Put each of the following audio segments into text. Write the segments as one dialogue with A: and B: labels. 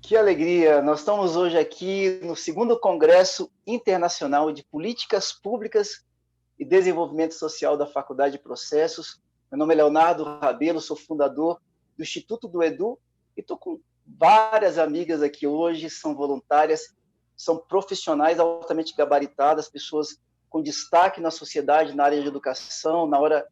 A: Que alegria! Nós estamos hoje aqui no segundo Congresso Internacional de Políticas Públicas e Desenvolvimento Social da Faculdade de Processos. Meu nome é Leonardo Rabelo, sou fundador do Instituto do Edu e estou com várias amigas aqui hoje, são voluntárias, são profissionais altamente gabaritadas, pessoas com destaque na sociedade, na área de educação,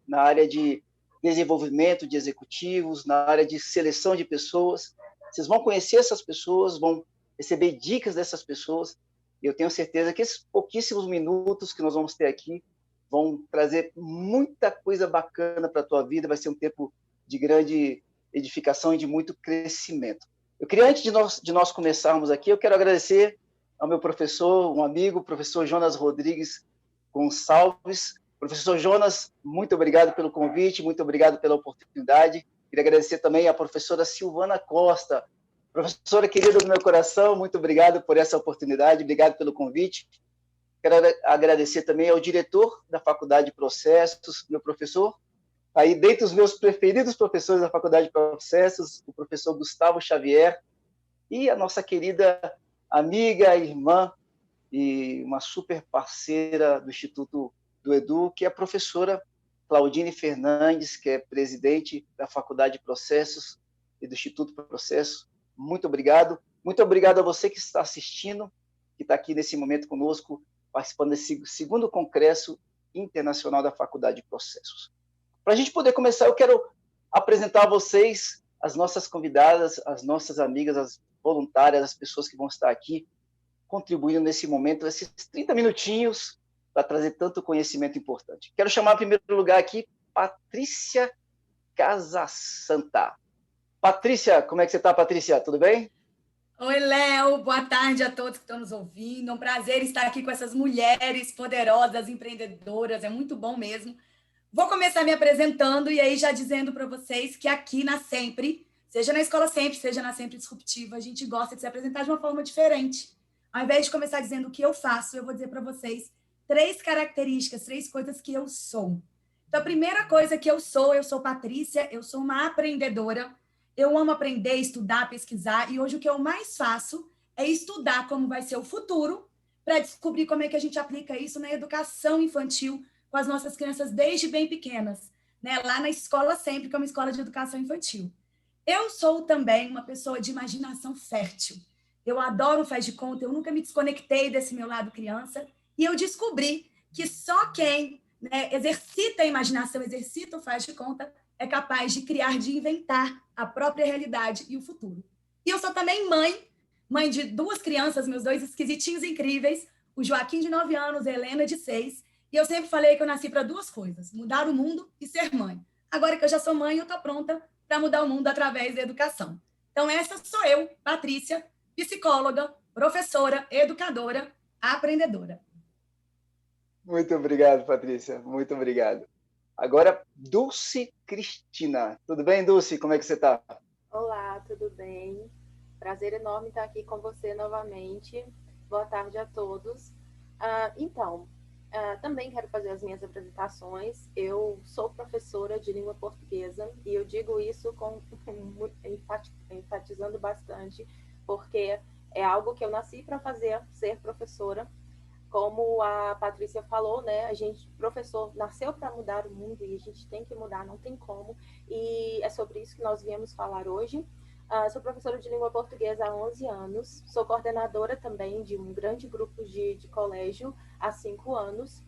A: na área de desenvolvimento de executivos, na área de seleção de pessoas. Vocês vão conhecer essas pessoas, vão receber dicas dessas pessoas, e eu tenho certeza que esses pouquíssimos minutos que nós vamos ter aqui vão trazer muita coisa bacana para a tua vida, vai ser um tempo de grande edificação e de muito crescimento. Eu queria, antes de nós começarmos aqui, eu quero agradecer ao meu professor, um amigo, o professor Jonas Rodrigues Gonçalves. Professor Jonas, muito obrigado pelo convite, muito obrigado pela oportunidade. Queria agradecer também à professora Silvana Costa, professora querida do meu coração, muito obrigado por essa oportunidade, obrigado pelo convite. Quero agradecer também ao diretor da Faculdade de Processos, meu professor, aí dentre os meus preferidos professores da Faculdade de Processos, o professor Gustavo Xavier, e a nossa querida amiga, irmã e uma super parceira do Instituto do Edu, que é a professora Claudine Fernandes, que é presidente da Faculdade de Processos e do Instituto Processos. Muito obrigado. Muito obrigado a você que está assistindo, que está aqui nesse momento conosco, participando desse segundo Congresso Internacional da Faculdade de Processos. Para a gente poder começar, eu quero apresentar a vocês as nossas convidadas, as nossas amigas, as voluntárias, as pessoas que vão estar aqui contribuindo nesse momento, esses 30 minutinhos, para trazer tanto conhecimento importante. Quero chamar, em primeiro lugar, aqui, Patrícia Casasanta. Patrícia, como é que você está, Patrícia? Tudo bem?
B: Oi, Léo. Boa tarde a todos que estão nos ouvindo. É um prazer estar aqui com essas mulheres poderosas, empreendedoras. É muito bom mesmo. Vou começar me apresentando e aí já dizendo para vocês que aqui na Sempre, seja na Escola Sempre, seja na Sempre Disruptiva, a gente gosta de se apresentar de uma forma diferente. Ao invés de começar dizendo o que eu faço, eu vou dizer para vocês 3 características, 3 coisas que eu sou. Então, a primeira coisa que eu sou Patrícia, eu sou uma aprendedora. Eu amo aprender, estudar, pesquisar, e hoje o que eu mais faço é estudar como vai ser o futuro para descobrir como é que a gente aplica isso na educação infantil com as nossas crianças desde bem pequenas, né? Lá na escola sempre, que é uma escola de educação infantil. Eu sou também uma pessoa de imaginação fértil. Eu adoro um faz de conta, eu nunca me desconectei desse meu lado criança, e eu descobri que só quem, né, exercita a imaginação, exercita o faz de conta, é capaz de criar, de inventar a própria realidade e o futuro. E eu sou também mãe de 2 crianças, meus 2 esquisitinhos incríveis, o Joaquim, de 9 anos, a Helena, de 6, e eu sempre falei que eu nasci para 2 coisas, mudar o mundo e ser mãe. Agora que eu já sou mãe, eu estou pronta para mudar o mundo através da educação. Então, essa sou eu, Patrícia, psicóloga, professora, educadora, aprendedora.
A: Muito obrigado, Patrícia. Muito obrigado. Agora, Dulce Cristina. Tudo bem, Dulce? Como é que você está?
C: Olá, tudo bem? Prazer enorme estar aqui com você novamente. Boa tarde a todos. Também quero fazer as minhas apresentações. Eu sou professora de língua portuguesa e eu digo isso enfatizando bastante, porque é algo que eu nasci para fazer, ser professora. Como a Patrícia falou, né? Professor, nasceu para mudar o mundo e a gente tem que mudar, não tem como. E é sobre isso que nós viemos falar hoje. Sou professora de língua portuguesa há 11 anos, sou coordenadora também de um grande grupo de colégio há 5 anos,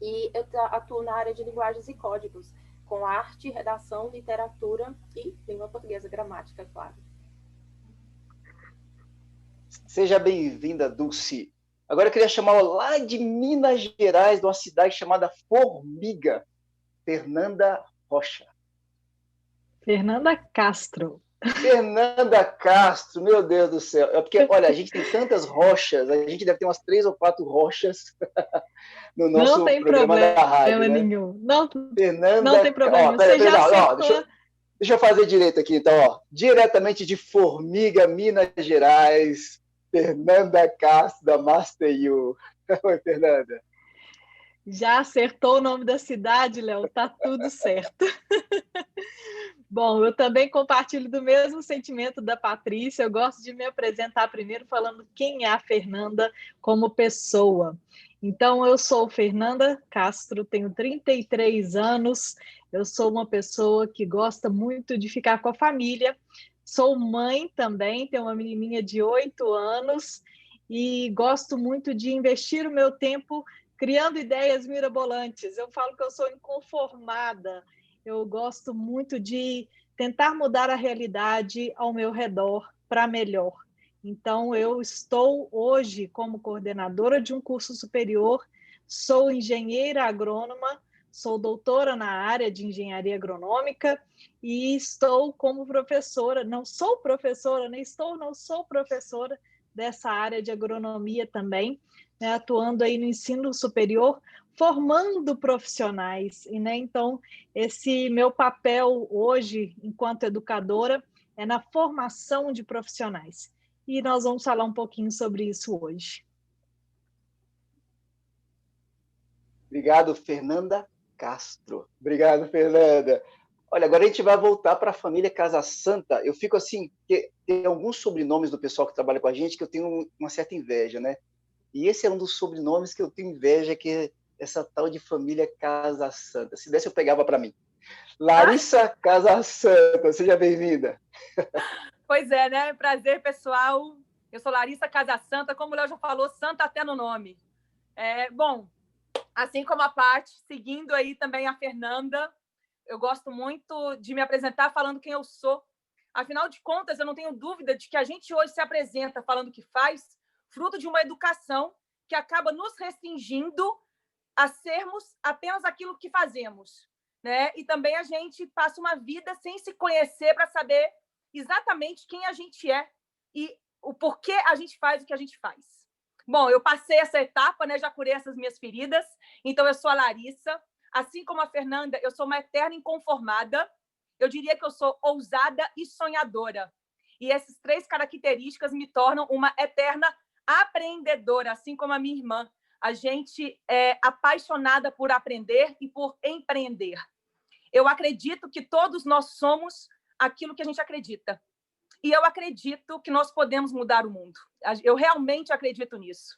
C: e eu atuo na área de linguagens e códigos, com arte, redação, literatura e língua portuguesa, gramática, claro.
A: Seja bem-vinda, Dulce. Agora eu queria chamar lá de Minas Gerais, de uma cidade chamada Formiga, Fernanda Rocha.
D: Fernanda Castro.
A: Fernanda Castro, meu Deus do céu. É porque, olha, a gente tem tantas rochas, a gente deve ter umas 3 ou 4 rochas no nosso programa da rádio, né?
D: Nenhum. Não,
A: Fernanda,
D: não tem problema.
A: Deixa eu fazer direito aqui, então. Ó. Diretamente de Formiga, Minas Gerais, Fernanda Castro, da Master You. Oi, Fernanda.
D: Já acertou o nome da cidade, Léo. Tá tudo certo. Bom, eu também compartilho do mesmo sentimento da Patrícia. Eu gosto de me apresentar primeiro falando quem é a Fernanda como pessoa. Então, eu sou Fernanda Castro, tenho 33 anos, eu sou uma pessoa que gosta muito de ficar com a família, sou mãe também, tenho uma menininha de 8 anos e gosto muito de investir o meu tempo criando ideias mirabolantes. Eu falo que eu sou inconformada. Eu gosto muito de tentar mudar a realidade ao meu redor para melhor. Então, eu estou hoje como coordenadora de um curso superior, sou engenheira agrônoma, sou doutora na área de engenharia agronômica e estou como professora, não sou professora, não sou professora dessa área de agronomia também, né, atuando aí no ensino superior, formando profissionais, e, né, então, esse meu papel hoje, enquanto educadora, é na formação de profissionais. E nós vamos falar um pouquinho sobre isso hoje.
A: Obrigado, Fernanda Castro. Obrigado, Fernanda. Olha, agora a gente vai voltar para a família Casa Santa. Eu fico assim, porque tem alguns sobrenomes do pessoal que trabalha com a gente que eu tenho uma certa inveja, né? E esse é um dos sobrenomes que eu tenho inveja, que é essa tal de família Casa Santa. Se desse, eu pegava para mim. Larissa Casa Santa, seja bem-vinda.
E: Pois é, né? Prazer, pessoal. Eu sou Larissa Casa Santa, como o Léo já falou, Santa até no nome. Bom, assim como a Paty, seguindo aí também a Fernanda, eu gosto muito de me apresentar falando quem eu sou. Afinal de contas, eu não tenho dúvida de que a gente hoje se apresenta falando o que faz, fruto de uma educação que acaba nos restringindo a sermos apenas aquilo que fazemos, né? E também a gente passa uma vida sem se conhecer para saber exatamente quem a gente é e o porquê a gente faz o que a gente faz. Bom, eu passei essa etapa, né? Já curei essas minhas feridas. Então, eu sou a Larissa. Assim como a Fernanda, eu sou uma eterna inconformada. Eu diria que eu sou ousada e sonhadora. E essas 3 características me tornam uma eterna aprendedora, assim como a minha irmã. A gente é apaixonada por aprender e por empreender. Eu acredito que todos nós somos aquilo que a gente acredita. E eu acredito que nós podemos mudar o mundo. Eu realmente acredito nisso.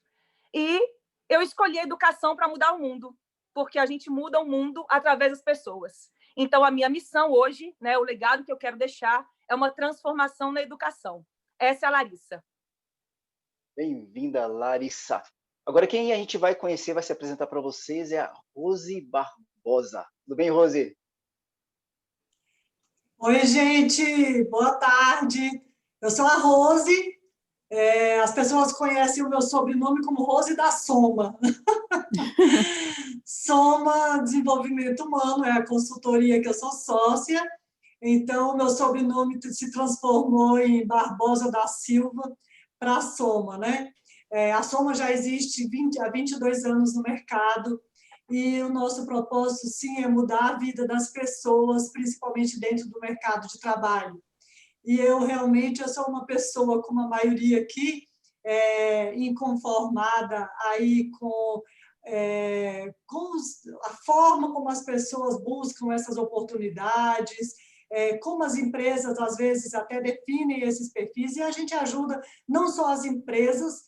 E: E eu escolhi a educação para mudar o mundo, porque a gente muda o mundo através das pessoas. Então, a minha missão hoje, né, o legado que eu quero deixar, é uma transformação na educação. Essa é a Larissa.
A: Bem-vinda, Larissa. Agora, quem a gente vai conhecer, vai se apresentar para vocês, é a Rose Barbosa. Tudo bem, Rose?
F: Oi, gente, boa tarde. Eu sou a Rose. As pessoas conhecem o meu sobrenome como Rose da Soma. Soma Desenvolvimento Humano é a consultoria que eu sou sócia. Então, meu sobrenome se transformou em Barbosa da Silva para a Soma, né? A Soma já existe há 22 anos no mercado. E o nosso propósito, sim, é mudar a vida das pessoas, principalmente dentro do mercado de trabalho. E eu sou uma pessoa, como a maioria aqui, inconformada aí com a forma como as pessoas buscam essas oportunidades, como as empresas, às vezes, até definem esses perfis, e a gente ajuda não só as empresas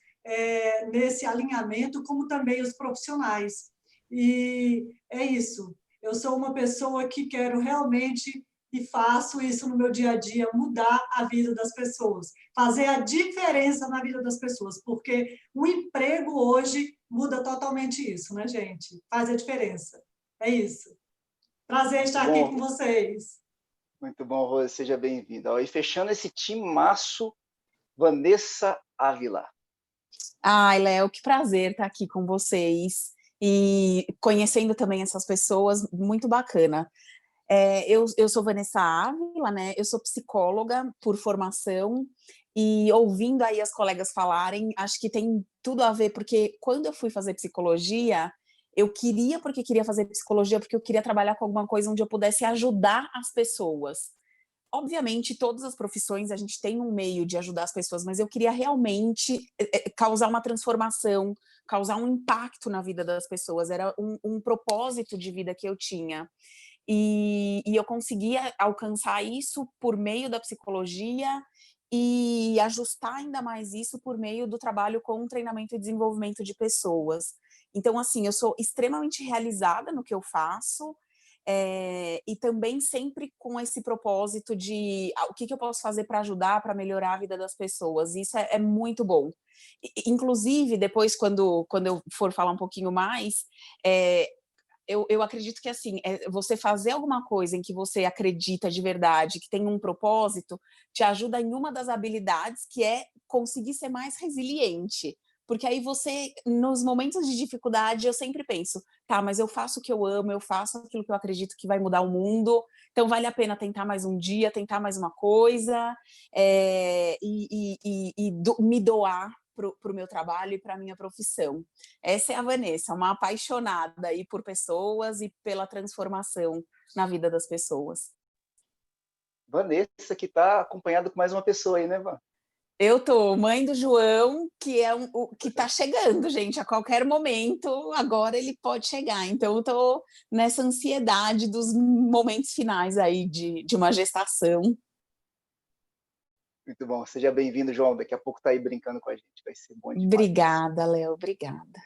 F: nesse alinhamento, como também os profissionais. E é isso. Eu sou uma pessoa que quero realmente, e faço isso no meu dia a dia, mudar a vida das pessoas, fazer a diferença na vida das pessoas, porque o emprego hoje muda totalmente isso, né, gente? Faz a diferença. É isso. Prazer estar aqui com vocês.
A: Muito bom, Rose, seja bem-vinda. E fechando esse timaço, Vanessa Ávila.
G: Ai, Léo, que prazer estar aqui com vocês. E conhecendo também essas pessoas, muito bacana. Eu sou Vanessa Ávila, né? Eu sou psicóloga por formação e ouvindo aí as colegas falarem, acho que tem tudo a ver, porque quando eu fui fazer psicologia, eu queria fazer psicologia, porque eu queria trabalhar com alguma coisa onde eu pudesse ajudar as pessoas. Obviamente, todas as profissões a gente tem um meio de ajudar as pessoas, mas eu queria realmente causar uma transformação, causar um impacto na vida das pessoas, era um propósito de vida que eu tinha. e eu conseguia alcançar isso por meio da psicologia e ajustar ainda mais isso por meio do trabalho com treinamento e desenvolvimento de pessoas. Então, assim, eu sou extremamente realizada no que eu faço, e também sempre com esse propósito de o que eu posso fazer para ajudar, para melhorar a vida das pessoas. Isso é muito bom. Inclusive, depois, quando eu for falar um pouquinho mais, eu acredito que, assim, você fazer alguma coisa em que você acredita de verdade, que tem um propósito, te ajuda em uma das habilidades, que é conseguir ser mais resiliente. Porque aí você, nos momentos de dificuldade, eu sempre penso, tá, mas eu faço o que eu amo, eu faço aquilo que eu acredito que vai mudar o mundo, então vale a pena tentar mais um dia, tentar mais uma coisa, me doar para o meu trabalho e para a minha profissão. Essa é a Vanessa, uma apaixonada aí por pessoas e pela transformação na vida das pessoas.
A: Vanessa, que está acompanhada com mais uma pessoa aí, né, Van?
G: Eu tô mãe do João, que é que tá chegando, gente, a qualquer momento, agora ele pode chegar. Então eu tô nessa ansiedade dos momentos finais aí de uma gestação.
A: Muito bom, seja bem-vindo, João. Daqui a pouco tá aí brincando com a gente, vai ser bom demais.
G: Obrigada, Léo, obrigada.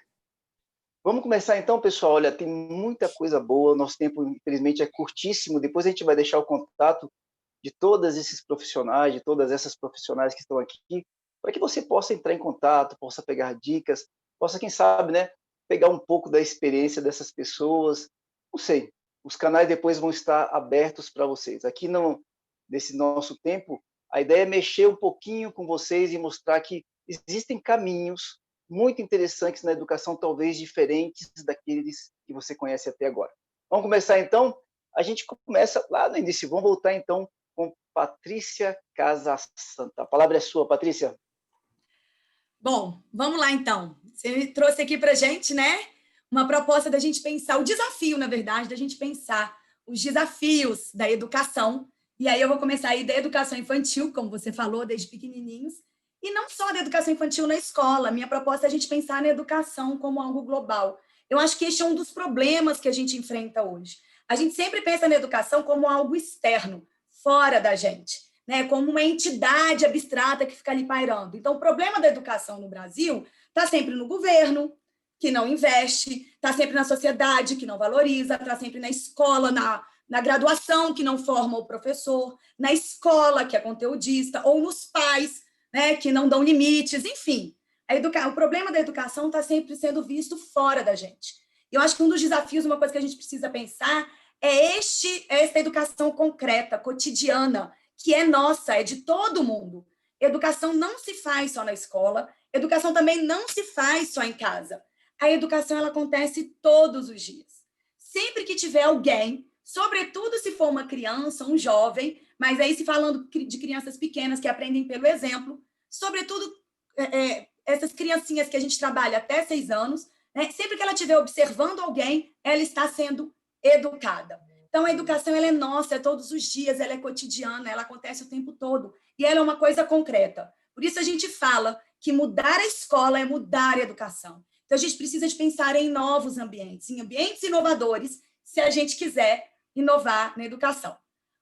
A: Vamos começar então, pessoal. Olha, tem muita coisa boa, nosso tempo, infelizmente, é curtíssimo. Depois a gente vai deixar o contato de todos esses profissionais, de todas essas profissionais que estão aqui, para que você possa entrar em contato, possa pegar dicas, possa, quem sabe, né, pegar um pouco da experiência dessas pessoas. Não sei, os canais depois vão estar abertos para vocês. Aqui, nesse nosso tempo, a ideia é mexer um pouquinho com vocês e mostrar que existem caminhos muito interessantes na educação, talvez diferentes daqueles que você conhece até agora. Vamos começar, então? A gente começa lá no início. Vamos voltar, então, com Patrícia Casasanta. A palavra é sua, Patrícia.
B: Bom, vamos lá então. Você trouxe aqui para a gente, né, uma proposta da gente pensar, o desafio, na verdade, da gente pensar os desafios da educação. E aí eu vou começar aí da educação infantil, como você falou, desde pequenininhos, e não só da educação infantil na escola. Minha proposta é a gente pensar na educação como algo global. Eu acho que este é um dos problemas que a gente enfrenta hoje. A gente sempre pensa na educação como algo externo, fora da gente, né? Como uma entidade abstrata que fica ali pairando. Então, o problema da educação no Brasil está sempre no governo, que não investe, está sempre na sociedade, que não valoriza, está sempre na escola, na graduação, que não forma o professor, na escola, que é conteudista, ou nos pais, né, que não dão limites, enfim. O problema da educação está sempre sendo visto fora da gente. Eu acho que um dos desafios, uma coisa que a gente precisa pensar, é essa educação concreta, cotidiana, que é nossa, é de todo mundo. Educação não se faz só na escola, educação também não se faz só em casa. A educação ela acontece todos os dias. Sempre que tiver alguém, sobretudo se for uma criança, um jovem, mas aí se falando de crianças pequenas que aprendem pelo exemplo, sobretudo essas criancinhas que a gente trabalha até 6 anos, né, sempre que ela estiver observando alguém, ela está sendo educada. Então, a educação ela é nossa, é todos os dias, ela é cotidiana, ela acontece o tempo todo, e ela é uma coisa concreta. Por isso a gente fala que mudar a escola é mudar a educação. Então, a gente precisa de pensar em novos ambientes, em ambientes inovadores, se a gente quiser inovar na educação.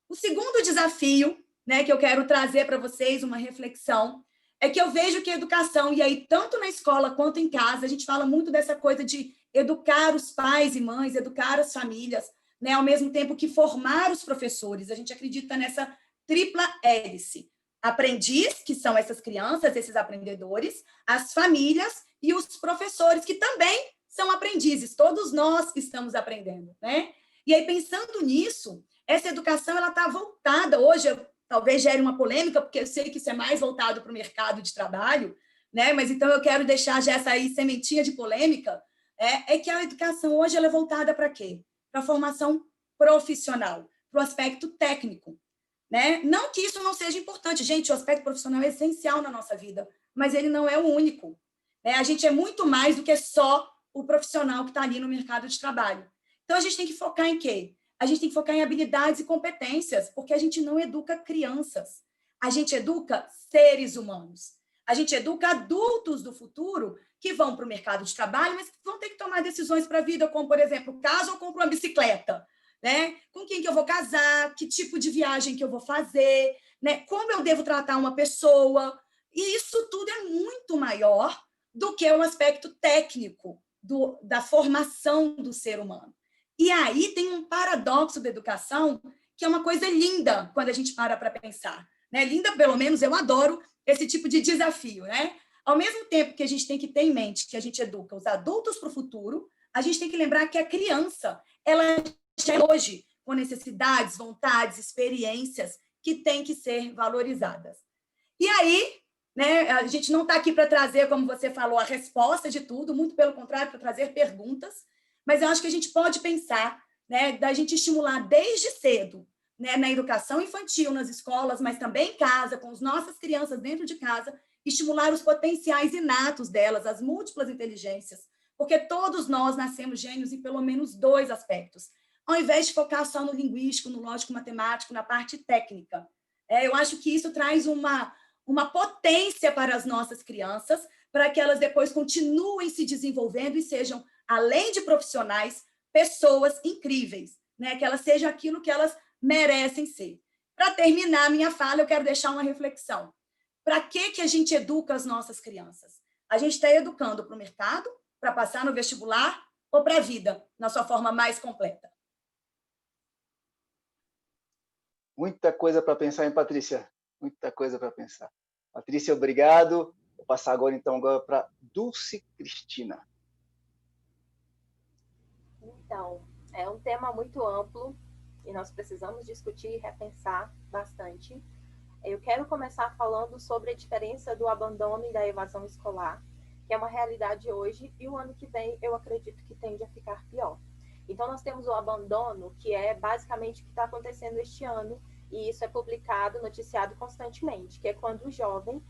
B: O segundo desafio, né, que eu quero trazer para vocês, uma reflexão, é que eu vejo que a educação, e aí tanto na escola quanto em casa, a gente fala muito dessa coisa de educar os pais e mães, educar as famílias, né, ao mesmo tempo que formar os professores. A gente acredita nessa tripla hélice. Aprendiz, que são essas crianças, esses aprendedores, as famílias e os professores, que também são aprendizes. Todos nós estamos aprendendo, né? E aí, pensando nisso, essa educação ela está voltada, hoje talvez gere uma polêmica, porque eu sei que isso é mais voltado para o mercado de trabalho, né? Mas então eu quero deixar já essa aí sementinha de polêmica, é que a educação hoje ela é voltada para quê? Para a formação profissional, para o aspecto técnico, né? Não que isso não seja importante, gente, o aspecto profissional é essencial na nossa vida, mas ele não é o único, né? A gente é muito mais do que só o profissional que está ali no mercado de trabalho. Então, a gente tem que focar em quê? A gente tem que focar em habilidades e competências, porque a gente não educa crianças, a gente educa seres humanos, a gente educa adultos do futuro que vão para o mercado de trabalho, mas vão ter que tomar decisões para a vida, como, por exemplo, caso eu compro uma bicicleta, né? Com quem que eu vou casar, que tipo de viagem que eu vou fazer, né? Como eu devo tratar uma pessoa. E isso tudo é muito maior do que o aspecto técnico da formação do ser humano. E aí tem um paradoxo da educação que é uma coisa linda quando a gente para pensar, né? Linda, pelo menos, eu adoro esse tipo de desafio, né? Ao mesmo tempo que a gente tem que ter em mente que a gente educa os adultos para o futuro, a gente tem que lembrar que a criança, ela já é hoje com necessidades, vontades, experiências que têm que ser valorizadas. E aí, né, a gente não está aqui para trazer, como você falou, a resposta de tudo, muito pelo contrário, para trazer perguntas, mas eu acho que a gente pode pensar, né, da gente estimular desde cedo, né, na educação infantil, nas escolas, mas também em casa, com as nossas crianças dentro de casa, estimular os potenciais inatos delas, as múltiplas inteligências, porque todos nós nascemos gênios em pelo menos 2 aspectos, ao invés de focar só no linguístico, no lógico-matemático, na parte técnica. Eu acho que isso traz uma potência para as nossas crianças, para que elas depois continuem se desenvolvendo e sejam, além de profissionais, pessoas incríveis, né? Que elas sejam aquilo que elas merecem ser. Para terminar a minha fala, eu quero deixar uma reflexão. Para que a gente educa as nossas crianças? A gente está educando para o mercado, para passar no vestibular, ou para a vida, na sua forma mais completa?
A: Muita coisa para pensar, hein, Patrícia? Muita coisa para pensar. Patrícia, obrigado. Vou passar agora para Dulce Cristina.
C: Então, é um tema muito amplo e nós precisamos discutir e repensar bastante. Eu quero começar falando sobre a diferença do abandono e da evasão escolar, que é uma realidade hoje, e o ano que vem eu acredito que tende a ficar pior. Então, nós temos o abandono, que é basicamente o que está acontecendo este ano, e isso é publicado, noticiado constantemente, que é quando o jovem,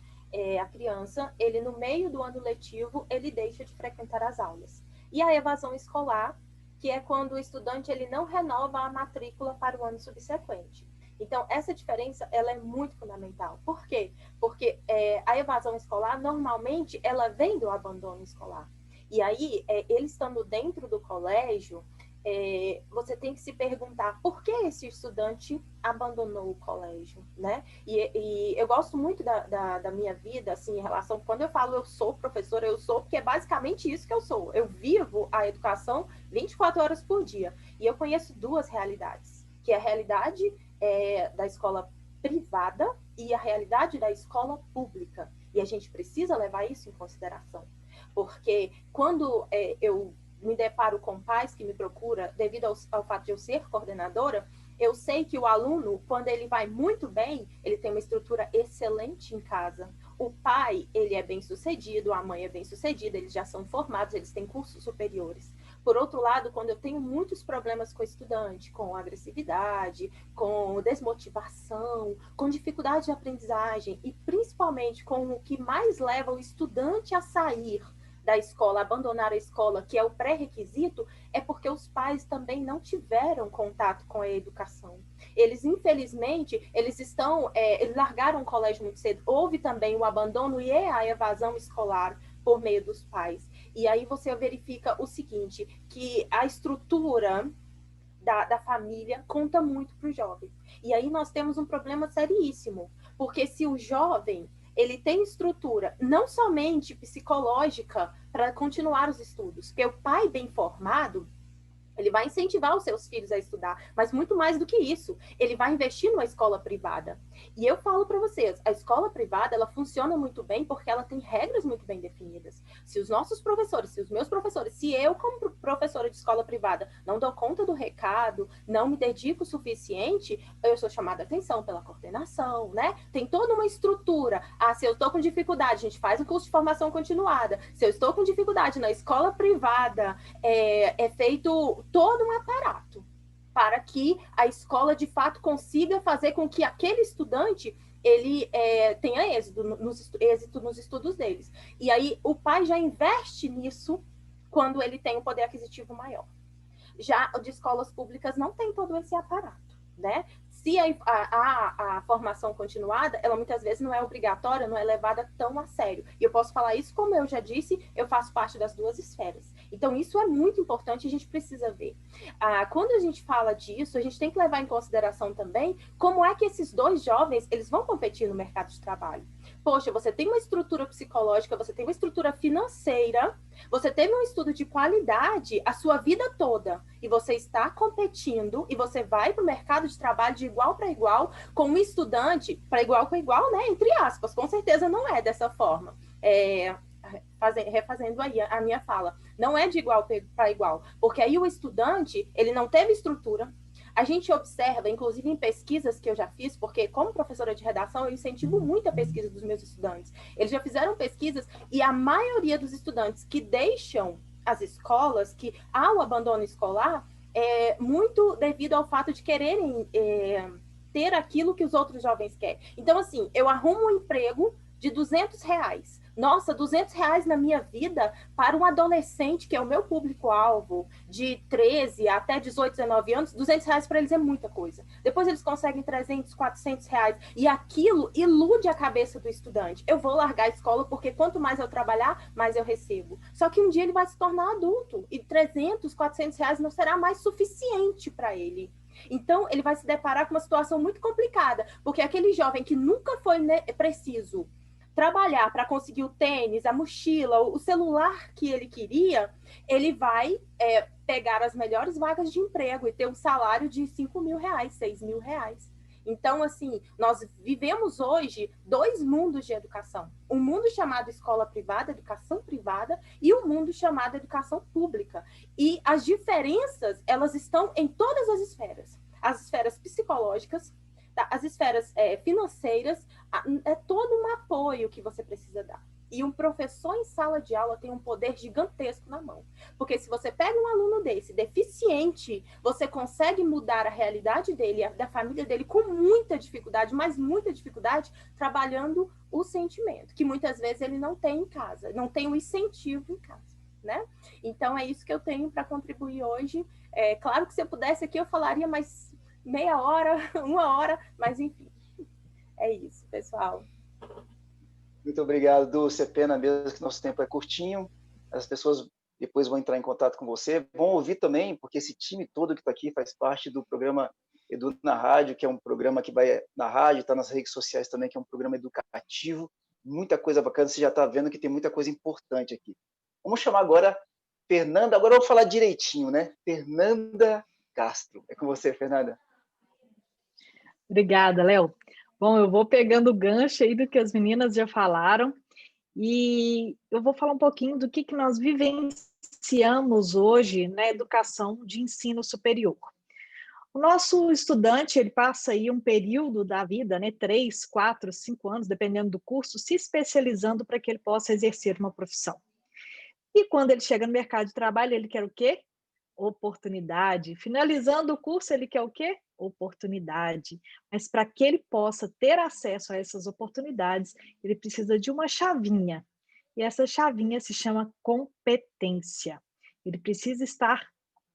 C: a criança, ele no meio do ano letivo, ele deixa de frequentar as aulas. E a evasão escolar, que é quando o estudante ele não renova a matrícula para o ano subsequente. Então, essa diferença ela é muito fundamental. Por quê? Porque a evasão escolar, normalmente, ela vem do abandono escolar. E aí, ele estando dentro do colégio, você tem que se perguntar por que esse estudante abandonou o colégio, né? E eu gosto muito da minha vida, assim, em relação... Quando eu falo eu sou professora, eu sou porque é basicamente isso que eu sou. Eu vivo a educação 24 horas por dia. E eu conheço 2 realidades, que é a realidade da escola privada e a realidade da escola pública. E a gente precisa levar isso em consideração. Porque quando eu me deparo com pais que me procuram, devido ao fato de eu ser coordenadora, eu sei que o aluno, quando ele vai muito bem, ele tem uma estrutura excelente em casa. O pai, ele é bem-sucedido, a mãe é bem-sucedida, eles já são formados, eles têm cursos superiores. Por outro lado, quando eu tenho muitos problemas com o estudante, com agressividade, com desmotivação, com dificuldade de aprendizagem e principalmente com o que mais leva o estudante a sair da escola, abandonar a escola, que é o pré-requisito, é porque os pais também não tiveram contato com a educação. Eles, infelizmente, eles largaram o colégio muito cedo. Houve também o abandono e a evasão escolar por meio dos pais. E aí você verifica o seguinte, que a estrutura da família conta muito para o jovem. E aí nós temos um problema seríssimo, porque se o jovem ele tem estrutura não somente psicológica para continuar os estudos, porque o pai bem formado, ele vai incentivar os seus filhos a estudar, mas muito mais do que isso, ele vai investir numa escola privada. E eu falo para vocês, a escola privada, ela funciona muito bem porque ela tem regras muito bem definidas. Se os nossos professores, se os meus professores, se eu como professora de escola privada não dou conta do recado, não me dedico o suficiente, eu sou chamada a atenção pela coordenação, né? Tem toda uma estrutura. Se eu estou com dificuldade, a gente faz um curso de formação continuada. Se eu estou com dificuldade na escola privada, é feito todo um aparato para que a escola, de fato, consiga fazer com que aquele estudante ele tenha êxito nos estudos deles. E aí o pai já investe nisso quando ele tem um poder aquisitivo maior. Já de escolas públicas não tem todo esse aparato, né? se a formação continuada, ela muitas vezes não é obrigatória, não é levada tão a sério. E eu posso falar isso, como eu já disse, eu faço parte das duas esferas. Então, isso é muito importante, a gente precisa ver. Quando a gente fala disso, a gente tem que levar em consideração também como é que esses dois jovens, eles vão competir no mercado de trabalho. Poxa, você tem uma estrutura psicológica, você tem uma estrutura financeira, você teve um estudo de qualidade a sua vida toda, e você está competindo, e você vai para o mercado de trabalho de igual para igual, com um estudante, para igual com igual, né? Entre aspas, com certeza não é dessa forma. Refazendo aí a minha fala, não é de igual para igual, porque aí o estudante, ele não teve estrutura. A gente observa, inclusive em pesquisas que eu já fiz, porque como professora de redação, eu incentivo muito a pesquisa dos meus estudantes. Eles já fizeram pesquisas e a maioria dos estudantes que deixam as escolas, que há o abandono escolar, é muito devido ao fato de quererem ter aquilo que os outros jovens querem. Então, assim, eu arrumo um emprego de R$200. Nossa, R$200 na minha vida para um adolescente, que é o meu público-alvo, de 13 até 18, 19 anos, R$200 para eles é muita coisa. Depois eles conseguem R$300, R$400, e aquilo ilude a cabeça do estudante. Eu vou largar a escola porque quanto mais eu trabalhar, mais eu recebo. Só que um dia ele vai se tornar adulto, e R$300, R$400 não será mais suficiente para ele. Então, ele vai se deparar com uma situação muito complicada, porque aquele jovem que nunca foi preciso trabalhar para conseguir o tênis, a mochila, o celular que ele queria, ele vai pegar as melhores vagas de emprego e ter um salário de R$5.000, R$6.000. Então, assim, nós vivemos hoje dois mundos de educação. Um mundo chamado escola privada, educação privada, e um mundo chamado educação pública. E as diferenças, elas estão em todas as esferas. As esferas psicológicas, as esferas financeiras, é todo um apoio que você precisa dar. E um professor em sala de aula tem um poder gigantesco na mão. Porque se você pega um aluno desse, deficiente, você consegue mudar a realidade dele, da família dele, com muita dificuldade, mas muita dificuldade, trabalhando o sentimento, que muitas vezes ele não tem em casa, não tem um incentivo em casa, né? Então, é isso que eu tenho para contribuir hoje. Claro que se eu pudesse aqui, eu falaria mais meia hora, 1 hora, mas enfim, é isso, pessoal.
A: Muito obrigado, Dulce. É pena mesmo que nosso tempo é curtinho. As pessoas depois vão entrar em contato com você. Vão ouvir também, porque esse time todo que está aqui faz parte do programa Edu na Rádio, que é um programa que vai na rádio, está nas redes sociais também, que é um programa educativo. Muita coisa bacana, você já está vendo que tem muita coisa importante aqui. Vamos chamar agora Fernanda. Agora eu vou falar direitinho, né? Fernanda Castro. É com você, Fernanda.
D: Obrigada, Léo. Bom, eu vou pegando o gancho aí do que as meninas já falaram e eu vou falar um pouquinho do que nós vivenciamos hoje na educação de ensino superior. O nosso estudante, ele passa aí um período da vida, né, 3, 4, 5 anos, dependendo do curso, se especializando para que ele possa exercer uma profissão. E quando ele chega no mercado de trabalho, ele quer o quê? Oportunidade. Finalizando o curso, ele quer o quê? Oportunidade. Mas para que ele possa ter acesso a essas oportunidades, ele precisa de uma chavinha. E essa chavinha se chama competência. Ele precisa estar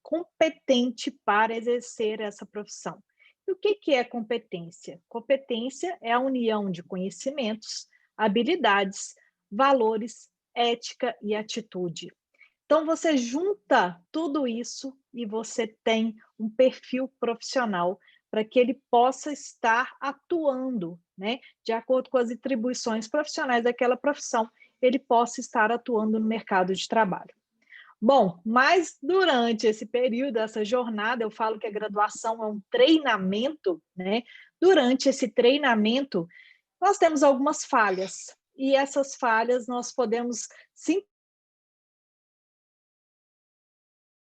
D: competente para exercer essa profissão. E o que é competência? Competência é a união de conhecimentos, habilidades, valores, ética e atitude. Então, você junta tudo isso e você tem um perfil profissional para que ele possa estar atuando, né? De acordo com as atribuições profissionais daquela profissão, ele possa estar atuando no mercado de trabalho. Bom, mas durante esse período, essa jornada, eu falo que a graduação é um treinamento, né? Durante esse treinamento, nós temos algumas falhas, e essas falhas nós podemos sim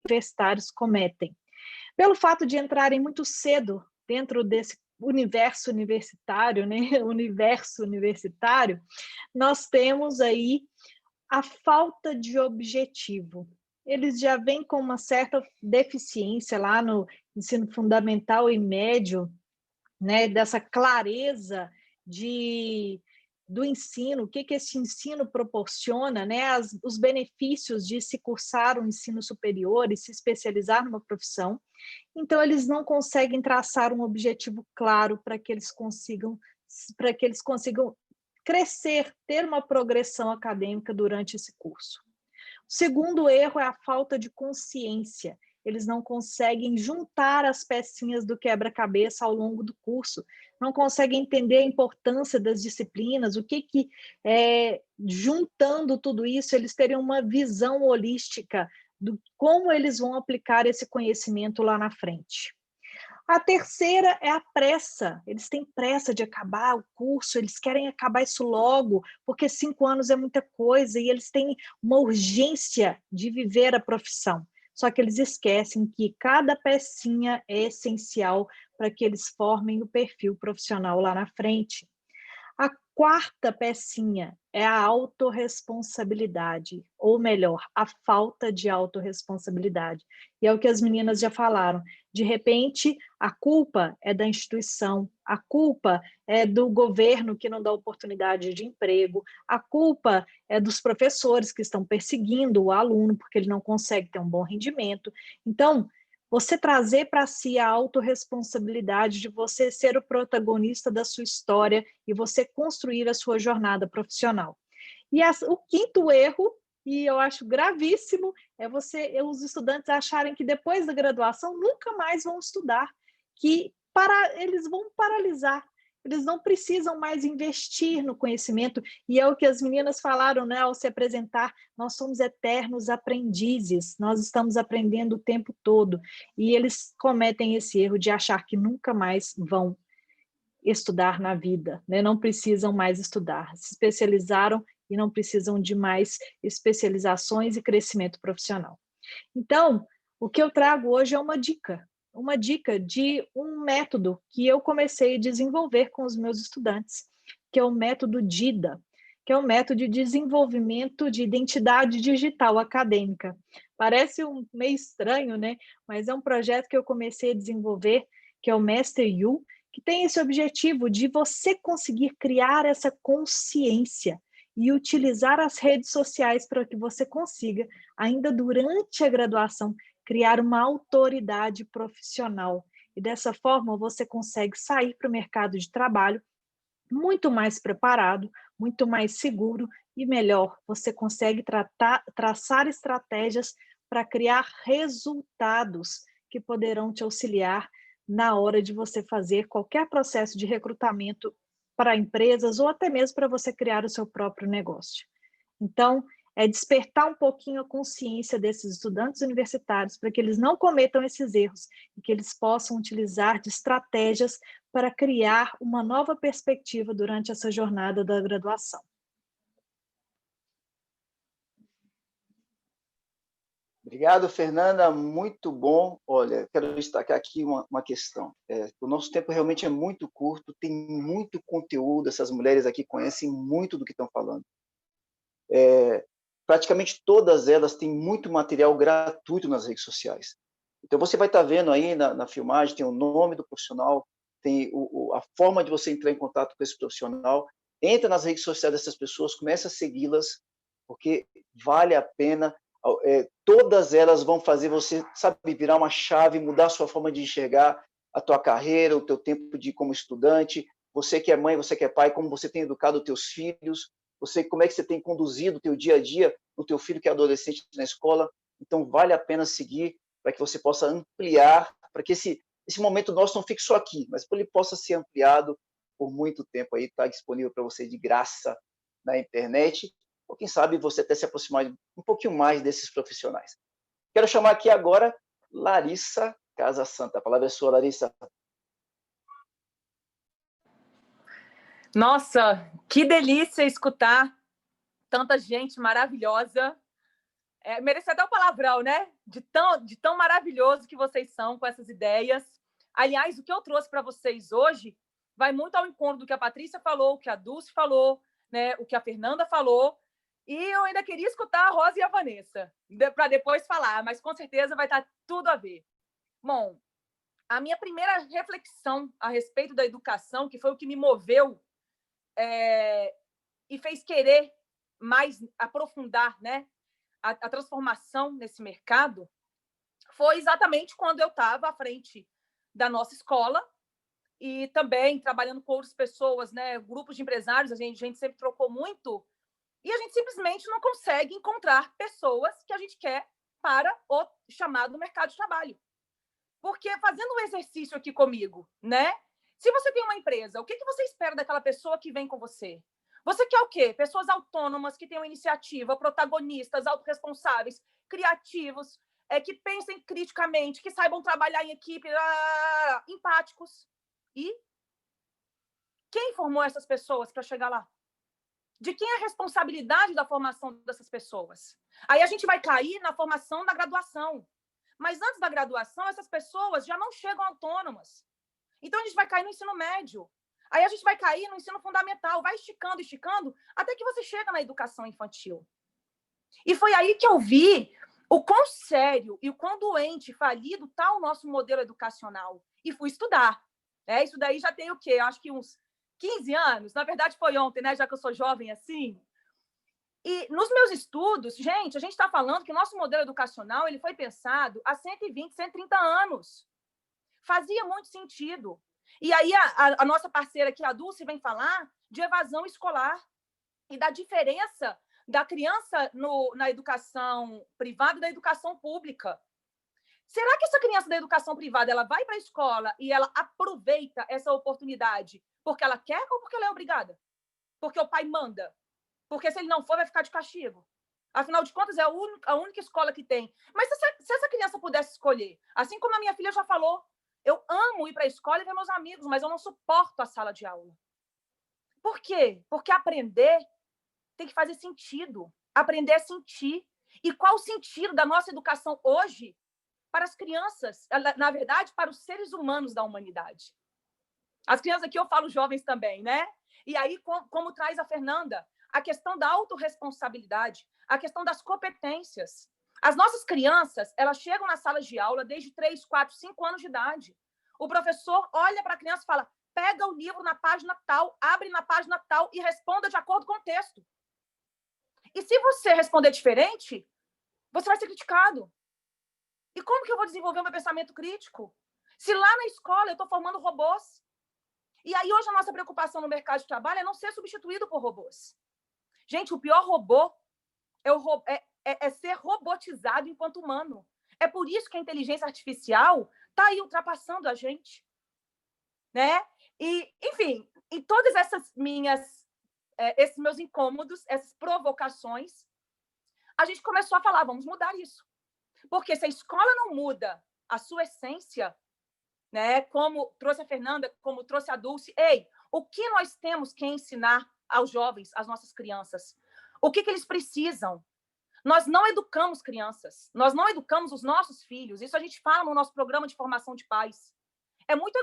D: universitários cometem. Pelo fato de entrarem muito cedo dentro desse universo universitário, né? Universo universitário, nós temos aí a falta de objetivo. Eles já vêm com uma certa deficiência lá no ensino fundamental e médio, né? Dessa clareza de do ensino, o que esse ensino proporciona, né? Os benefícios de se cursar um ensino superior e se especializar numa profissão. Então, eles não conseguem traçar um objetivo claro para que eles consigam crescer, ter uma progressão acadêmica durante esse curso. O segundo erro é a falta de consciência. Eles não conseguem juntar as pecinhas do quebra-cabeça ao longo do curso, não conseguem entender a importância das disciplinas, juntando tudo isso, eles teriam uma visão holística de como eles vão aplicar esse conhecimento lá na frente. A terceira é a pressa. Eles têm pressa de acabar o curso, eles querem acabar isso logo, porque 5 anos é muita coisa e eles têm uma urgência de viver a profissão. Só que eles esquecem que cada pecinha é essencial para que eles formem o perfil profissional lá na frente. A quarta pecinha é a autorresponsabilidade, ou melhor, a falta de autorresponsabilidade. E é o que as meninas já falaram. De repente, a culpa é da instituição, a culpa é do governo que não dá oportunidade de emprego, a culpa é dos professores que estão perseguindo o aluno porque ele não consegue ter um bom rendimento. Então, você trazer para si a autorresponsabilidade de você ser o protagonista da sua história e você construir a sua jornada profissional. E o quinto erro, e eu acho gravíssimo, é os estudantes acharem que depois da graduação nunca mais vão estudar, que eles vão paralisar. Eles não precisam mais investir no conhecimento, e é o que as meninas falaram, né, ao se apresentar, nós somos eternos aprendizes, nós estamos aprendendo o tempo todo, e eles cometem esse erro de achar que nunca mais vão estudar na vida, né? Não precisam mais estudar, se especializaram e não precisam de mais especializações e crescimento profissional. Então, o que eu trago hoje é uma dica de um método que eu comecei a desenvolver com os meus estudantes, que é o método DIDA, que é um método de desenvolvimento de identidade digital acadêmica. Parece meio estranho, né? Mas é um projeto que eu comecei a desenvolver, que é o Master You, que tem esse objetivo de você conseguir criar essa consciência e utilizar as redes sociais para que você consiga, ainda durante a graduação, criar uma autoridade profissional. E dessa forma você consegue sair para o mercado de trabalho muito mais preparado, muito mais seguro e melhor, você consegue traçar estratégias para criar resultados que poderão te auxiliar na hora de você fazer qualquer processo de recrutamento para empresas ou até mesmo para você criar o seu próprio negócio. Então, é despertar um pouquinho a consciência desses estudantes universitários para que eles não cometam esses erros e que eles possam utilizar de estratégias para criar uma nova perspectiva durante essa jornada da graduação.
A: Obrigado, Fernanda, muito bom. Olha, quero destacar aqui uma questão. O nosso tempo realmente é muito curto, tem muito conteúdo, essas mulheres aqui conhecem muito do que estão falando. Praticamente todas elas têm muito material gratuito nas redes sociais. Então, você vai estar vendo aí na filmagem, tem o nome do profissional, tem a forma de você entrar em contato com esse profissional. Entra nas redes sociais dessas pessoas, começa a segui-las, porque vale a pena. Todas elas vão fazer você, sabe, virar uma chave, mudar a sua forma de enxergar a tua carreira, o teu tempo como estudante. Você que é mãe, você que é pai, como você tem educado os teus filhos, como é que você tem conduzido o teu dia a dia no teu filho que é adolescente na escola. Então, vale a pena seguir para que você possa ampliar, para que esse momento nosso não fique só aqui, mas para ele possa ser ampliado por muito tempo. Aí está disponível para você de graça na internet, ou quem sabe você até se aproximar um pouquinho mais desses profissionais. Quero chamar aqui agora Larissa Casa Santa. A palavra é sua, Larissa.
E: Nossa, que delícia escutar tanta gente maravilhosa. Merece até um palavrão, né? De tão maravilhoso que vocês são com essas ideias. Aliás, o que eu trouxe para vocês hoje vai muito ao encontro do que a Patrícia falou, o que a Dulce falou, né? O que a Fernanda falou. E eu ainda queria escutar a Rosa e a Vanessa, para depois falar, mas com certeza vai estar tudo a ver. Bom, a minha primeira reflexão a respeito da educação, que foi o que me moveu e fez querer mais aprofundar, né, a transformação nesse mercado foi exatamente quando eu estava à frente da nossa escola e também trabalhando com outras pessoas, né, grupos de empresários, a gente sempre trocou muito e a gente simplesmente não consegue encontrar pessoas que a gente quer para o chamado mercado de trabalho. Porque fazendo um exercício aqui comigo, né? Se você tem uma empresa, o que você espera daquela pessoa que vem com você? Você quer o quê? Pessoas autônomas, que tenham iniciativa, protagonistas, autorresponsáveis, criativos, que pensem criticamente, que saibam trabalhar em equipe, empáticos. E quem formou essas pessoas para chegar lá? De quem é a responsabilidade da formação dessas pessoas? Aí a gente vai cair na formação da graduação. Mas antes da graduação, essas pessoas já não chegam autônomas. Então, a gente vai cair no ensino médio. Aí a gente vai cair no ensino fundamental, vai esticando, esticando, até que você chega na educação infantil. E foi aí que eu vi o quão sério e o quão doente, falido está o nosso modelo educacional. E fui estudar. Isso daí já tem o quê? Eu acho que uns 15 anos. Na verdade, foi ontem, né? Já que eu sou jovem assim. E nos meus estudos, gente, a gente está falando que o nosso modelo educacional ele foi pensado há 120, 130 anos. Fazia muito sentido. E aí a nossa parceira aqui, a Dulce, vem falar de evasão escolar e da diferença da criança na educação privada e da educação pública. Será que essa criança da educação privada ela vai para a escola e ela aproveita essa oportunidade porque ela quer ou porque ela é obrigada? Porque o pai manda? Porque se ele não for, vai ficar de castigo. Afinal de contas, é a única escola que tem. Mas se essa criança pudesse escolher, assim como a minha filha já falou, eu amo ir para a escola e ver meus amigos, mas eu não suporto a sala de aula. Por quê? Porque aprender tem que fazer sentido. Aprender é sentir. E qual o sentido da nossa educação hoje para as crianças, na verdade, para os seres humanos da humanidade? As crianças aqui eu falo jovens também, né? E aí, como traz a Fernanda, a questão da autorresponsabilidade, a questão das competências. As nossas crianças, elas chegam na sala de aula desde 3, 4, 5 anos de idade. O professor olha para a criança e fala, pega o livro na página tal, abre na página tal e responda de acordo com o texto. E se você responder diferente, você vai ser criticado. E como que eu vou desenvolver o meu pensamento crítico? Se lá na escola eu estou formando robôs. E aí hoje a nossa preocupação no mercado de trabalho é não ser substituído por robôs. Gente, o pior robô é ser robotizado enquanto humano. É por isso que a inteligência artificial está aí ultrapassando a gente. Né? E, enfim, em todas esses meus incômodos, essas provocações, a gente começou a falar, vamos mudar isso. Porque se a escola não muda a sua essência, né, como trouxe a Fernanda, como trouxe a Dulce, o que nós temos que ensinar aos jovens, às nossas crianças? O que eles precisam? Nós não educamos crianças, nós não educamos os nossos filhos. Isso a gente fala no nosso programa de formação de pais. É muito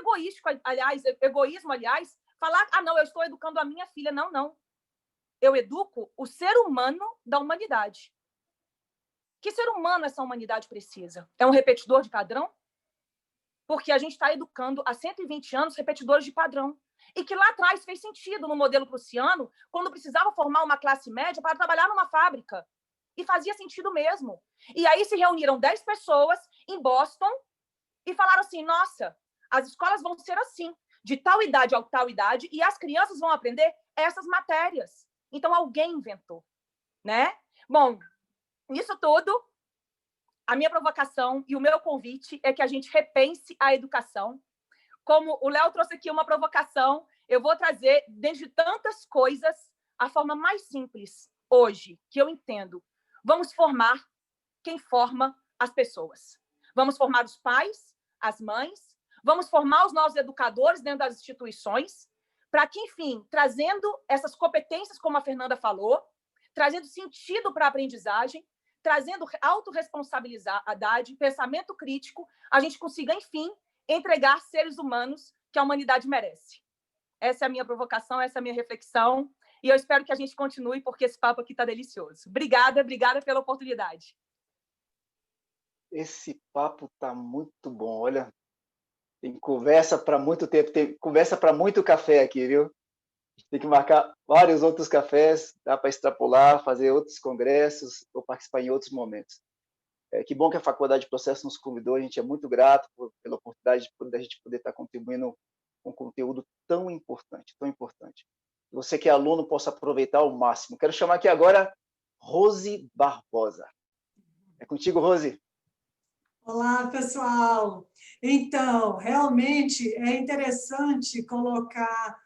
E: egoísmo, aliás, falar, não, eu estou educando a minha filha. Não, não. Eu educo o ser humano da humanidade. Que ser humano essa humanidade precisa? É um repetidor de padrão? Porque a gente está educando há 120 anos repetidores de padrão. E que lá atrás fez sentido no modelo prussiano, quando precisava formar uma classe média para trabalhar numa fábrica. E fazia sentido mesmo. E aí se reuniram 10 pessoas em Boston e falaram assim, nossa, as escolas vão ser assim, de tal idade a tal idade, e as crianças vão aprender essas matérias. Então, alguém inventou, né? Bom, nisso tudo, a minha provocação e o meu convite é que a gente repense a educação. Como o Léo trouxe aqui uma provocação, eu vou trazer, dentre tantas coisas, a forma mais simples, hoje, que eu entendo. Vamos formar quem forma as pessoas. Vamos formar os pais, as mães, vamos formar os nossos educadores dentro das instituições, para que, enfim, trazendo essas competências, como a Fernanda falou, trazendo sentido para a aprendizagem, trazendo autorresponsabilidade, pensamento crítico, a gente consiga, enfim, entregar seres humanos que a humanidade merece. Essa é a minha provocação, essa é a minha reflexão, e eu espero que a gente continue, porque esse papo aqui está delicioso. Obrigada pela oportunidade.
A: Esse papo está muito bom, olha, tem conversa para muito tempo, tem conversa para muito café aqui, viu? gente tem que marcar vários outros cafés, dá para extrapolar, fazer outros congressos ou participar em outros momentos. Que bom que a Faculdade de Processo nos convidou, a gente é muito grato pela oportunidade de a gente poder estar contribuindo com um conteúdo tão importante, tão importante. Você que é aluno possa aproveitar ao máximo. Quero chamar aqui agora Rose Barbosa. É contigo, Rose.
F: Olá, pessoal. Então, realmente é interessante colocar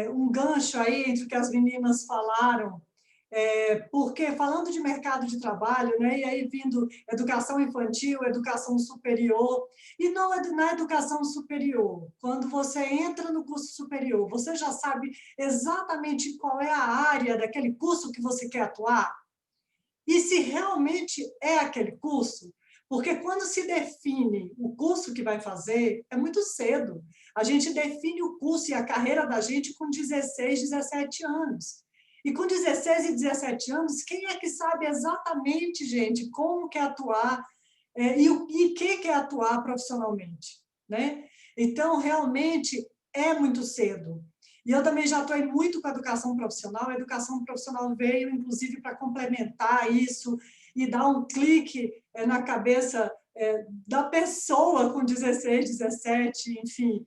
F: um gancho aí entre o que as meninas falaram, porque falando de mercado de trabalho, né, e aí vindo educação infantil, educação superior, e não é na educação superior, quando você entra no curso superior, você já sabe exatamente qual é a área daquele curso que você quer atuar? E se realmente é aquele curso? Porque quando se define o curso que vai fazer, é muito cedo. A gente define o curso e a carreira da gente com 16, 17 anos. E com 16 e 17 anos, quem é que sabe exatamente, gente, como quer atuar e que quer atuar profissionalmente, né? Então, realmente, é muito cedo. E eu também já atuei muito com a educação profissional. A educação profissional veio, inclusive, para complementar isso e dar um clique na cabeça da pessoa com 16, 17, enfim,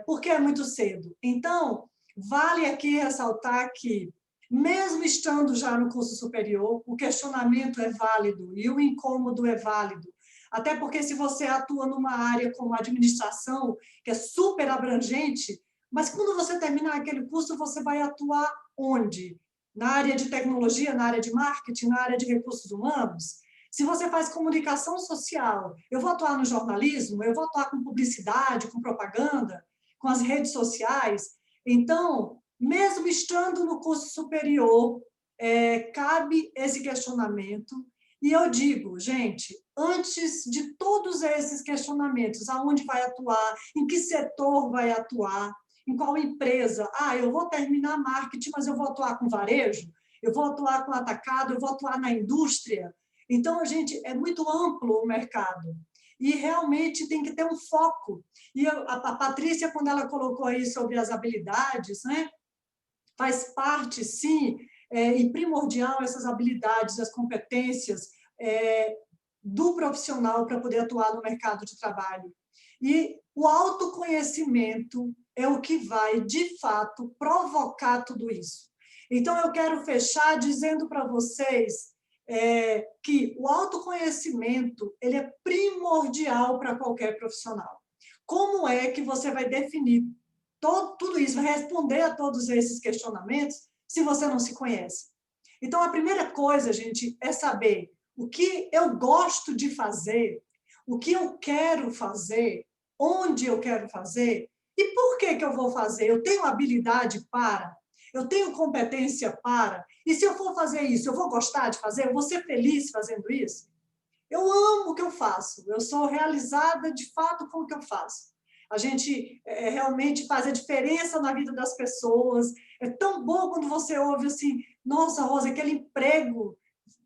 F: porque é muito cedo. Então, vale aqui ressaltar que, mesmo estando já no curso superior, o questionamento é válido e o incômodo é válido. Até porque se você atua numa área como administração, que é super abrangente, mas quando você terminar aquele curso, você vai atuar onde? Na área de tecnologia, na área de marketing, na área de recursos humanos? Se você faz comunicação social, eu vou atuar no jornalismo, eu vou atuar com publicidade, com propaganda, com as redes sociais. Então, mesmo estando no curso superior, cabe esse questionamento. E eu digo, gente, antes de todos esses questionamentos, aonde vai atuar, em que setor vai atuar, em qual empresa? Eu vou terminar marketing, mas eu vou atuar com varejo, eu vou atuar com atacado, eu vou atuar na indústria. Então, gente, é muito amplo o mercado. E realmente tem que ter um foco. E a Patrícia, quando ela colocou aí sobre as habilidades, né, faz parte, sim, e primordial essas habilidades, as competências do profissional para poder atuar no mercado de trabalho. E o autoconhecimento é o que vai, de fato, provocar tudo isso. Então, eu quero fechar dizendo para vocês que o autoconhecimento ele é primordial para qualquer profissional. Como é que você vai definir tudo isso, vai responder a todos esses questionamentos se você não se conhece? Então, a primeira coisa, gente, é saber o que eu gosto de fazer, o que eu quero fazer, onde eu quero fazer e por que eu vou fazer. Eu tenho habilidade para? Eu tenho competência para? E se eu for fazer isso, eu vou gostar de fazer? Eu vou ser feliz fazendo isso? Eu amo o que eu faço. Eu sou realizada, de fato, com o que eu faço. A gente realmente faz a diferença na vida das pessoas. É tão bom quando você ouve assim, nossa, Rosa, aquele emprego,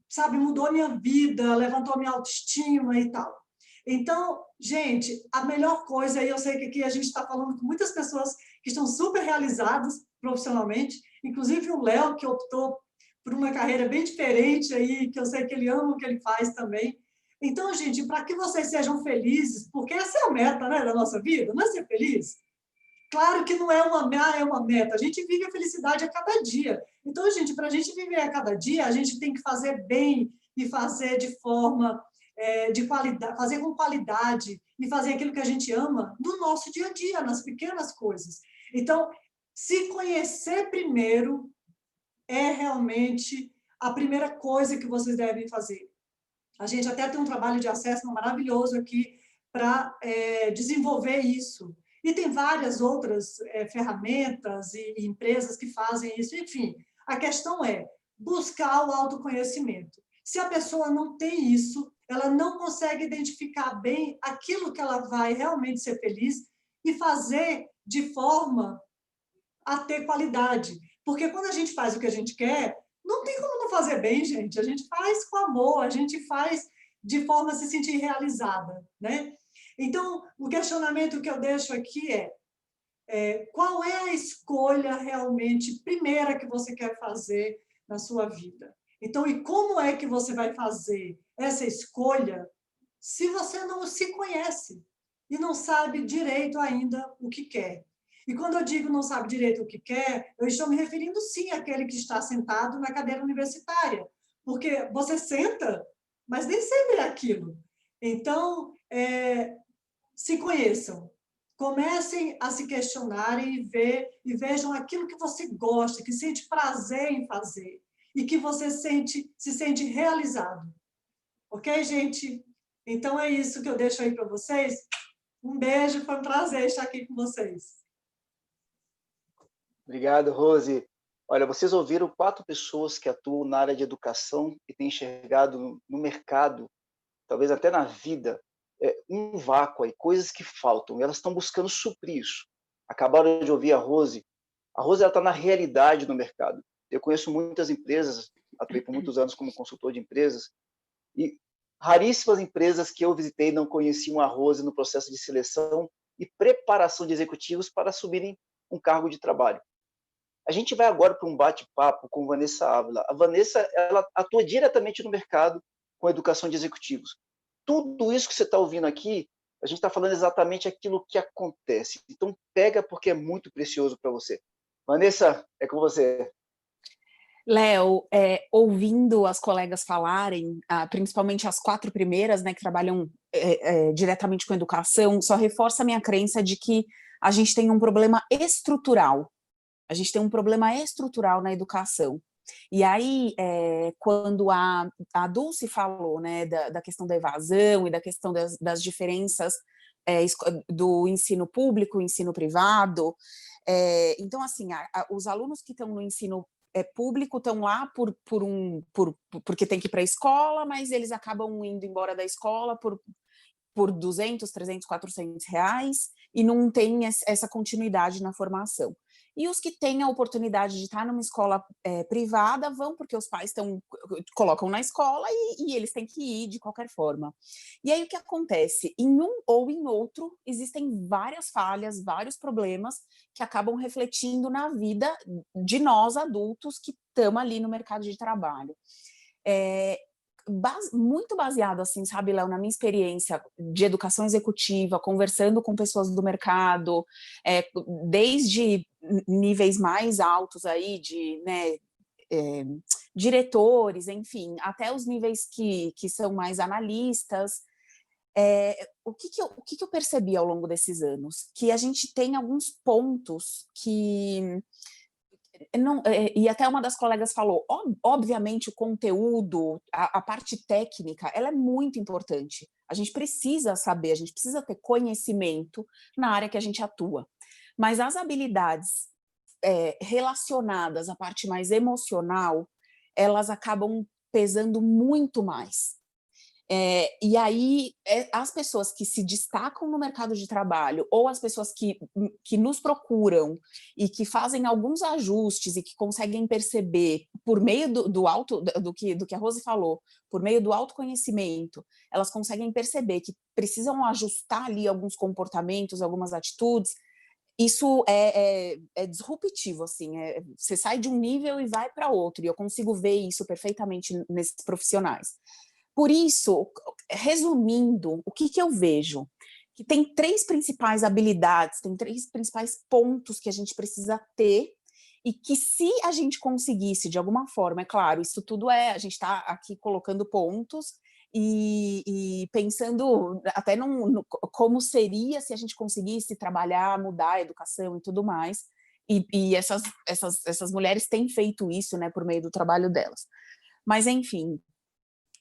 F: sabe, mudou minha vida, levantou minha autoestima e tal. Então, gente, a melhor coisa, e eu sei que aqui a gente está falando com muitas pessoas que estão super realizadas profissionalmente, inclusive o Léo, que optou por uma carreira bem diferente aí, que eu sei que ele ama o que ele faz também. Então, gente, para que vocês sejam felizes, porque essa é a meta, né, da nossa vida, não é ser feliz? Claro que não é uma meta, a gente vive a felicidade a cada dia. Então, gente, para a gente viver a cada dia, a gente tem que fazer bem e fazer de forma de qualidade, fazer com qualidade e fazer aquilo que a gente ama no nosso dia a dia, nas pequenas coisas. Então, se conhecer primeiro é realmente a primeira coisa que vocês devem fazer. A gente até tem um trabalho de acesso maravilhoso aqui para desenvolver isso. E tem várias outras ferramentas e empresas que fazem isso. Enfim, a questão é buscar o autoconhecimento. Se a pessoa não tem isso, ela não consegue identificar bem aquilo que ela vai realmente ser feliz e fazer de forma a ter qualidade. Porque quando a gente faz o que a gente quer, não tem como não fazer bem, gente. A gente faz com amor, a gente faz de forma a se sentir realizada, né? Então, o questionamento que eu deixo aqui é: qual é a escolha realmente primeira que você quer fazer na sua vida. Então, e como é que você vai fazer essa escolha se você não se conhece e não sabe direito ainda o que quer? E quando eu digo não sabe direito o que quer, eu estou me referindo sim àquele que está sentado na cadeira universitária, porque você senta, mas nem sempre é aquilo. Então, se conheçam, comecem a se questionarem e vejam aquilo que você gosta, que sente prazer em fazer e que você se sente realizado. Ok, gente? Então é isso que eu deixo aí para vocês. Um beijo, foi um prazer estar aqui com vocês.
A: Obrigado, Rose. Olha, vocês ouviram 4 pessoas que atuam na área de educação e têm enxergado no mercado, talvez até na vida, um vácuo aí, coisas que faltam, e elas estão buscando suprir isso. Acabaram de ouvir a Rose. A Rose está na realidade no mercado. Eu conheço muitas empresas, atuei por muitos anos como consultor de empresas, e raríssimas empresas que eu visitei não conheciam a Rose no processo de seleção e preparação de executivos para assumirem um cargo de trabalho. A gente vai agora para um bate-papo com Vanessa Ávila. A Vanessa, ela atua diretamente no mercado com educação de executivos. Tudo isso que você está ouvindo aqui, a gente está falando exatamente aquilo que acontece. Então, pega porque é muito precioso para você. Vanessa, é com você.
G: Léo, ouvindo as colegas falarem, principalmente as 4 primeiras, né, que trabalham diretamente com educação, só reforça a minha crença de que a gente tem um problema estrutural. A gente tem um problema estrutural na educação. E aí, quando a Dulce falou, né, da questão da evasão e da questão das diferenças do ensino público, ensino privado, então, assim, os alunos que estão no ensino público estão lá porque tem que ir para a escola, mas eles acabam indo embora da escola por 200, 300, 400 reais e não tem essa continuidade na formação. E os que têm a oportunidade de estar numa escola privada vão porque os pais colocam na escola e eles têm que ir de qualquer forma. E aí o que acontece? Em um ou em outro, existem várias falhas, vários problemas que acabam refletindo na vida de nós adultos que estamos ali no mercado de trabalho. Muito baseado, assim, sabe, Léo, na minha experiência de educação executiva, conversando com pessoas do mercado, desde níveis mais altos aí de, né, diretores, enfim, até os níveis que são mais analistas. O que eu percebi ao longo desses anos? Que a gente tem alguns pontos que... Não, e até uma das colegas falou, obviamente o conteúdo, a parte técnica, ela é muito importante. A gente precisa saber, a gente precisa ter conhecimento na área que a gente atua. Mas as habilidades relacionadas à parte mais emocional, elas acabam pesando muito mais. E aí, as pessoas que se destacam no mercado de trabalho ou as pessoas que nos procuram e que fazem alguns ajustes e que conseguem perceber por meio do que a Rose falou, por meio do autoconhecimento, elas conseguem perceber que precisam ajustar ali alguns comportamentos, algumas atitudes. Isso é disruptivo, assim, você sai de um nível e vai para outro, e eu consigo ver isso perfeitamente nesses profissionais. Por isso, resumindo, o que eu vejo? Que tem 3 principais habilidades, tem 3 principais pontos que a gente precisa ter e que se a gente conseguisse, de alguma forma, é claro, isso tudo a gente está aqui colocando pontos e pensando até como seria se a gente conseguisse trabalhar, mudar a educação e tudo mais, e essas mulheres têm feito isso, né, por meio do trabalho delas. Mas, enfim...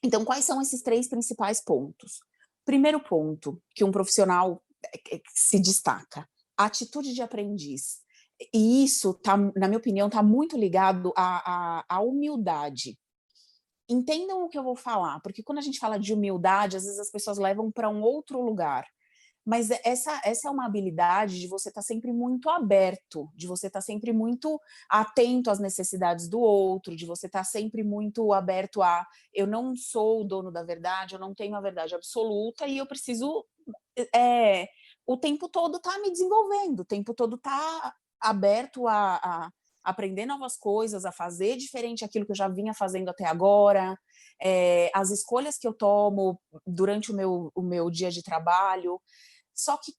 G: Então, quais são esses 3 principais pontos? Primeiro ponto, que um profissional se destaca, a atitude de aprendiz. E isso, na minha opinião, está muito ligado à humildade. Entendam o que eu vou falar, porque quando a gente fala de humildade, às vezes as pessoas levam para um outro lugar. Mas essa é uma habilidade de você estar sempre muito aberto, de você estar sempre muito atento às necessidades do outro, de você estar sempre muito aberto eu não sou o dono da verdade, eu não tenho a verdade absoluta e eu preciso o tempo todo está me desenvolvendo, o tempo todo está aberto a aprender novas coisas, a fazer diferente aquilo que eu já vinha fazendo até agora, as escolhas que eu tomo durante o meu dia de trabalho. Só que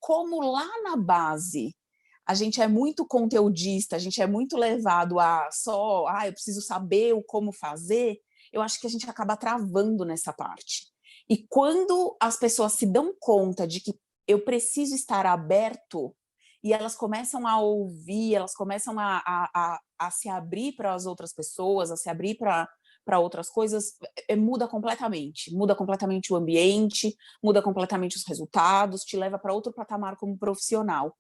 G: como lá na base a gente é muito conteudista, a gente é muito levado a só, eu preciso saber o como fazer, eu acho que a gente acaba travando nessa parte. E quando as pessoas se dão conta de que eu preciso estar aberto, e elas começam a ouvir, elas começam a se abrir para as outras pessoas, a se abrir para outras coisas, muda completamente o ambiente, muda completamente os resultados, te leva para outro patamar como profissional.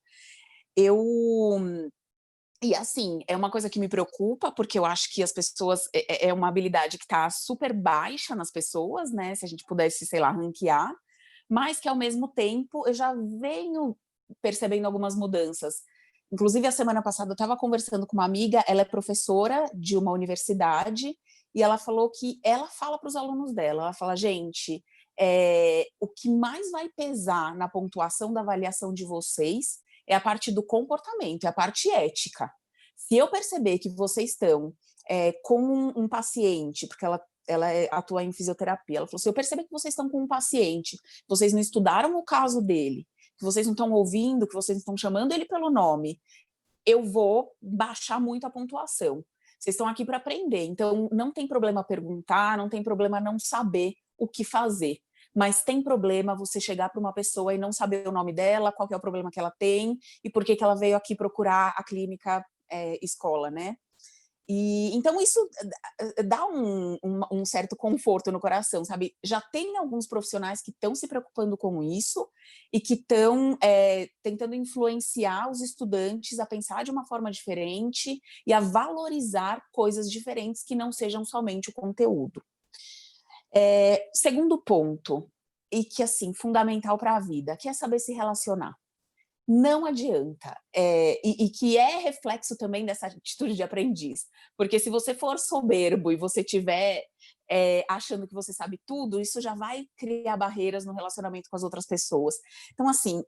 G: E assim, é uma coisa que me preocupa, porque eu acho que as pessoas, é uma habilidade que está super baixa nas pessoas, né, se a gente pudesse, sei lá, ranquear, mas que ao mesmo tempo eu já venho percebendo algumas mudanças. Inclusive, a semana passada eu estava conversando com uma amiga, ela é professora de uma universidade, e ela falou que ela fala para os alunos dela, ela fala, gente, o que mais vai pesar na pontuação da avaliação de vocês é a parte do comportamento, é a parte ética. Se eu perceber que vocês estão com um paciente, porque ela atua em fisioterapia, ela falou, se eu perceber que vocês estão com um paciente, vocês não estudaram o caso dele, que vocês não estão ouvindo, que vocês não estão chamando ele pelo nome, eu vou baixar muito a pontuação. Vocês estão aqui para aprender, então não tem problema perguntar, não tem problema não saber o que fazer, mas tem problema você chegar para uma pessoa e não saber o nome dela, qual que é o problema que ela tem e por que ela veio aqui procurar a clínica escola, né? E então isso dá um certo conforto no coração, sabe? Já tem alguns profissionais que estão se preocupando com isso e que estão tentando influenciar os estudantes a pensar de uma forma diferente e a valorizar coisas diferentes que não sejam somente o conteúdo. Segundo ponto, e que assim, fundamental para a vida, que é saber se relacionar. Não adianta, e que é reflexo também dessa atitude de aprendiz, porque se você for soberbo e você estiver achando que você sabe tudo, isso já vai criar barreiras no relacionamento com as outras pessoas. Então, assim,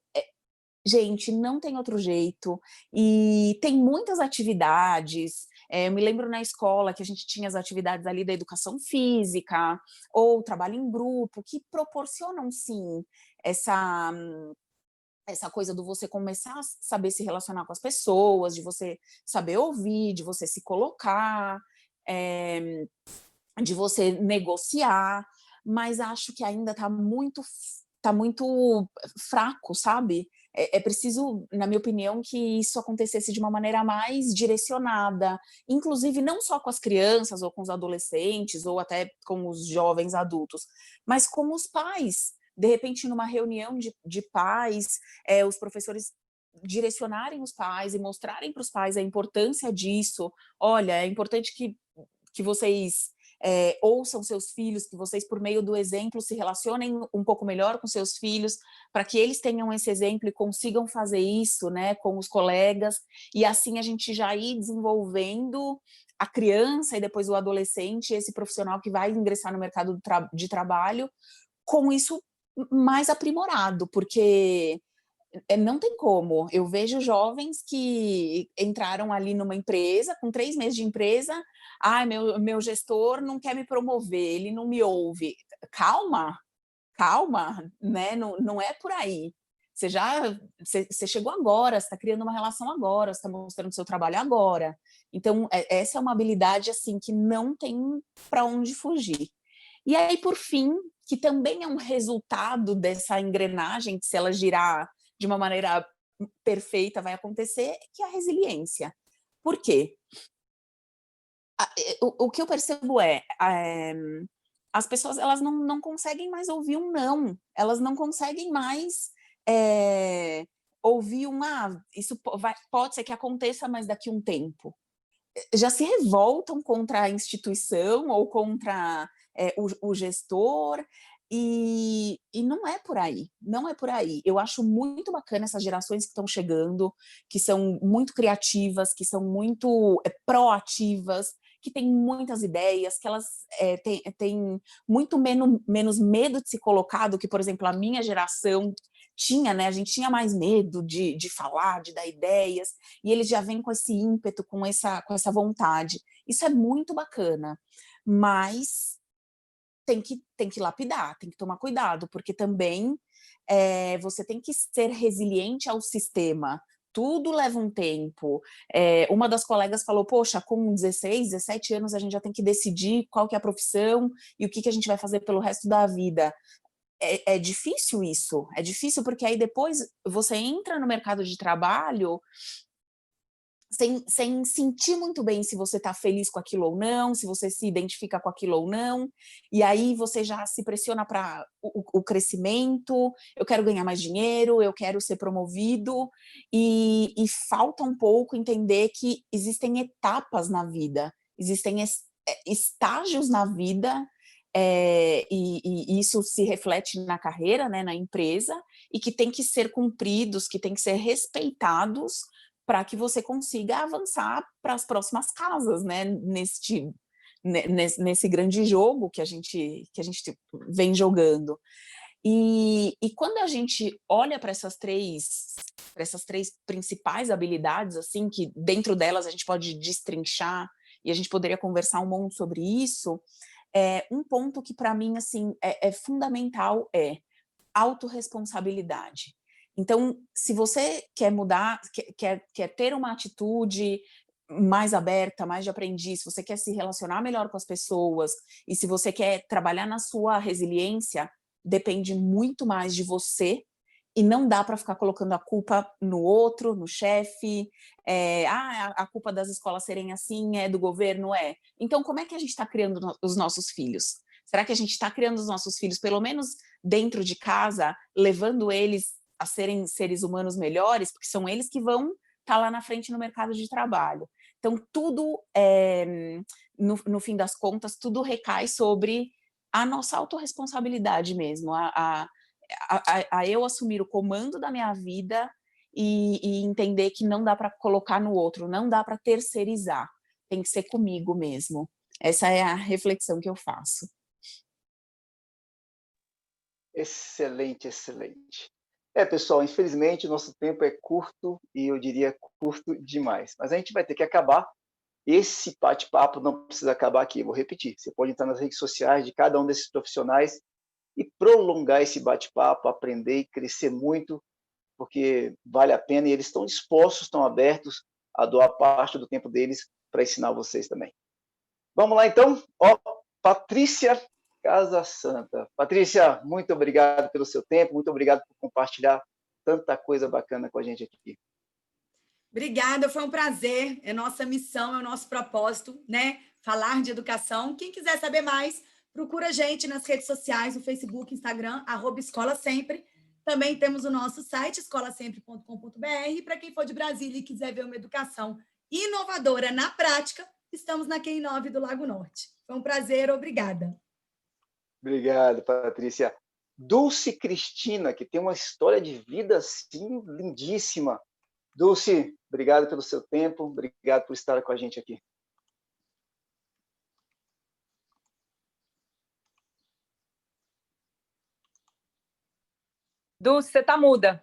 G: gente, não tem outro jeito, e tem muitas atividades, eu me lembro na escola que a gente tinha as atividades ali da educação física, ou trabalho em grupo, que proporcionam, sim, essa coisa do você começar a saber se relacionar com as pessoas, de você saber ouvir, de você se colocar, de você negociar, mas acho que ainda está muito fraco, sabe? É preciso, na minha opinião, que isso acontecesse de uma maneira mais direcionada, inclusive não só com as crianças ou com os adolescentes ou até com os jovens adultos, mas com os pais. De repente, numa reunião de pais, os professores direcionarem os pais e mostrarem para os pais a importância disso. Olha, é importante que vocês ouçam seus filhos, que vocês, por meio do exemplo, se relacionem um pouco melhor com seus filhos, para que eles tenham esse exemplo e consigam fazer isso, né, com os colegas, e assim a gente já ir desenvolvendo a criança e depois o adolescente, esse profissional que vai ingressar no mercado de trabalho, com isso mais aprimorado, porque não tem como. Eu vejo jovens que entraram ali numa empresa, com 3 meses de empresa, meu gestor não quer me promover, ele não me ouve. Calma, né? Não é por aí. Você chegou agora, você está criando uma relação agora, você está mostrando seu trabalho agora. Então, essa é uma habilidade assim que não tem para onde fugir. E aí, por fim, que também é um resultado dessa engrenagem, que se ela girar de uma maneira perfeita vai acontecer, que é a resiliência. Por quê? O que eu percebo as pessoas elas não conseguem mais ouvir um não, elas não conseguem mais ouvir isso pode ser que aconteça, mas daqui a um tempo. Já se revoltam contra a instituição ou contra o gestor, e não é por aí, não é por aí. Eu acho muito bacana essas gerações que estão chegando, que são muito criativas, que são muito proativas, que têm muitas ideias, que elas têm muito menos medo de se colocar do que, por exemplo, a minha geração tinha, né? A gente tinha mais medo de falar, de dar ideias, e eles já vêm com esse ímpeto, com essa vontade. Isso é muito bacana, mas tem que lapidar, tem que tomar cuidado, porque também você tem que ser resiliente ao sistema. Tudo leva um tempo. Uma das colegas falou, poxa, com 16, 17 anos a gente já tem que decidir qual que é a profissão e o que a gente vai fazer pelo resto da vida. É difícil isso, é difícil porque aí depois você entra no mercado de trabalho sem sentir muito bem se você está feliz com aquilo ou não, se você se identifica com aquilo ou não, e aí você já se pressiona para o crescimento, eu quero ganhar mais dinheiro, eu quero ser promovido, e falta um pouco entender que existem etapas na vida, existem estágios na vida, e isso se reflete na carreira, né, na empresa, e que tem que ser cumpridos, que tem que ser respeitados, para que você consiga avançar para as próximas casas, né, nesse grande jogo que a gente vem jogando. E quando a gente olha para essas três principais habilidades, assim, que dentro delas a gente pode destrinchar, e a gente poderia conversar um monte sobre isso, um ponto que para mim assim, é fundamental é autorresponsabilidade. Então, se você quer mudar, quer ter uma atitude mais aberta, mais de aprendiz, se você quer se relacionar melhor com as pessoas, e se você quer trabalhar na sua resiliência, depende muito mais de você, e não dá para ficar colocando a culpa no outro, no chefe, a culpa das escolas serem assim é do governo, Então, como é que a gente está criando os nossos filhos? Será que a gente está criando os nossos filhos, pelo menos dentro de casa, levando eles a serem seres humanos melhores, porque são eles que vão estar lá na frente no mercado de trabalho. Então, tudo, no fim das contas, tudo recai sobre a nossa autorresponsabilidade mesmo, a eu assumir o comando da minha vida e entender que não dá para colocar no outro, não dá para terceirizar, tem que ser comigo mesmo. Essa é a reflexão que eu faço.
A: Excelente, excelente. Pessoal, infelizmente, nosso tempo é curto e eu diria curto demais. Mas a gente vai ter que acabar. Esse bate-papo não precisa acabar aqui, eu vou repetir. Você pode entrar nas redes sociais de cada um desses profissionais e prolongar esse bate-papo, aprender e crescer muito, porque vale a pena e eles estão dispostos, estão abertos a doar parte do tempo deles para ensinar vocês também. Vamos lá, então. Patrícia Casasanta. Patrícia, muito obrigado pelo seu tempo, muito obrigado por compartilhar tanta coisa bacana com a gente aqui.
B: Obrigada, foi um prazer, é nossa missão, é o nosso propósito, né? Falar de educação. Quem quiser saber mais, procura a gente nas redes sociais, no Facebook, Instagram, @escolasempre. Também temos o nosso site, escolasempre.com.br. Para quem for de Brasília e quiser ver uma educação inovadora na prática, estamos na QI 9 do Lago Norte. Foi um prazer, obrigada.
A: Obrigado, Patrícia. Dulce Cristina, que tem uma história de vida assim lindíssima. Dulce, obrigado pelo seu tempo, obrigado por estar com a gente aqui.
E: Dulce, você está muda.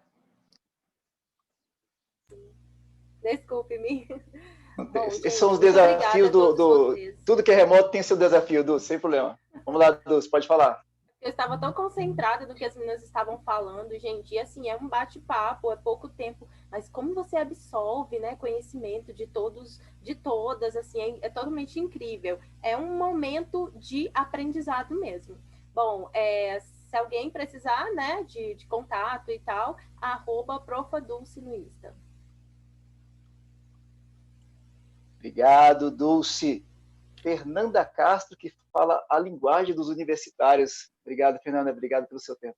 C: Desculpe-me.
A: Esses são os desafios do tudo que é remoto tem seu desafio, Dulce, sem problema. Vamos lá, Dulce, pode falar.
C: Eu estava tão concentrada no que as meninas estavam falando, gente, e assim, é um bate-papo, é pouco tempo, mas como você absorve, né, conhecimento de todos, de todas, assim, é totalmente incrível. É um momento de aprendizado mesmo. Bom, se alguém precisar, né, de contato e tal, @profadulce no Insta.
A: Obrigado, Dulce. Fernanda Castro, que fala a linguagem dos universitários. Obrigado, Fernanda. Obrigado pelo seu tempo.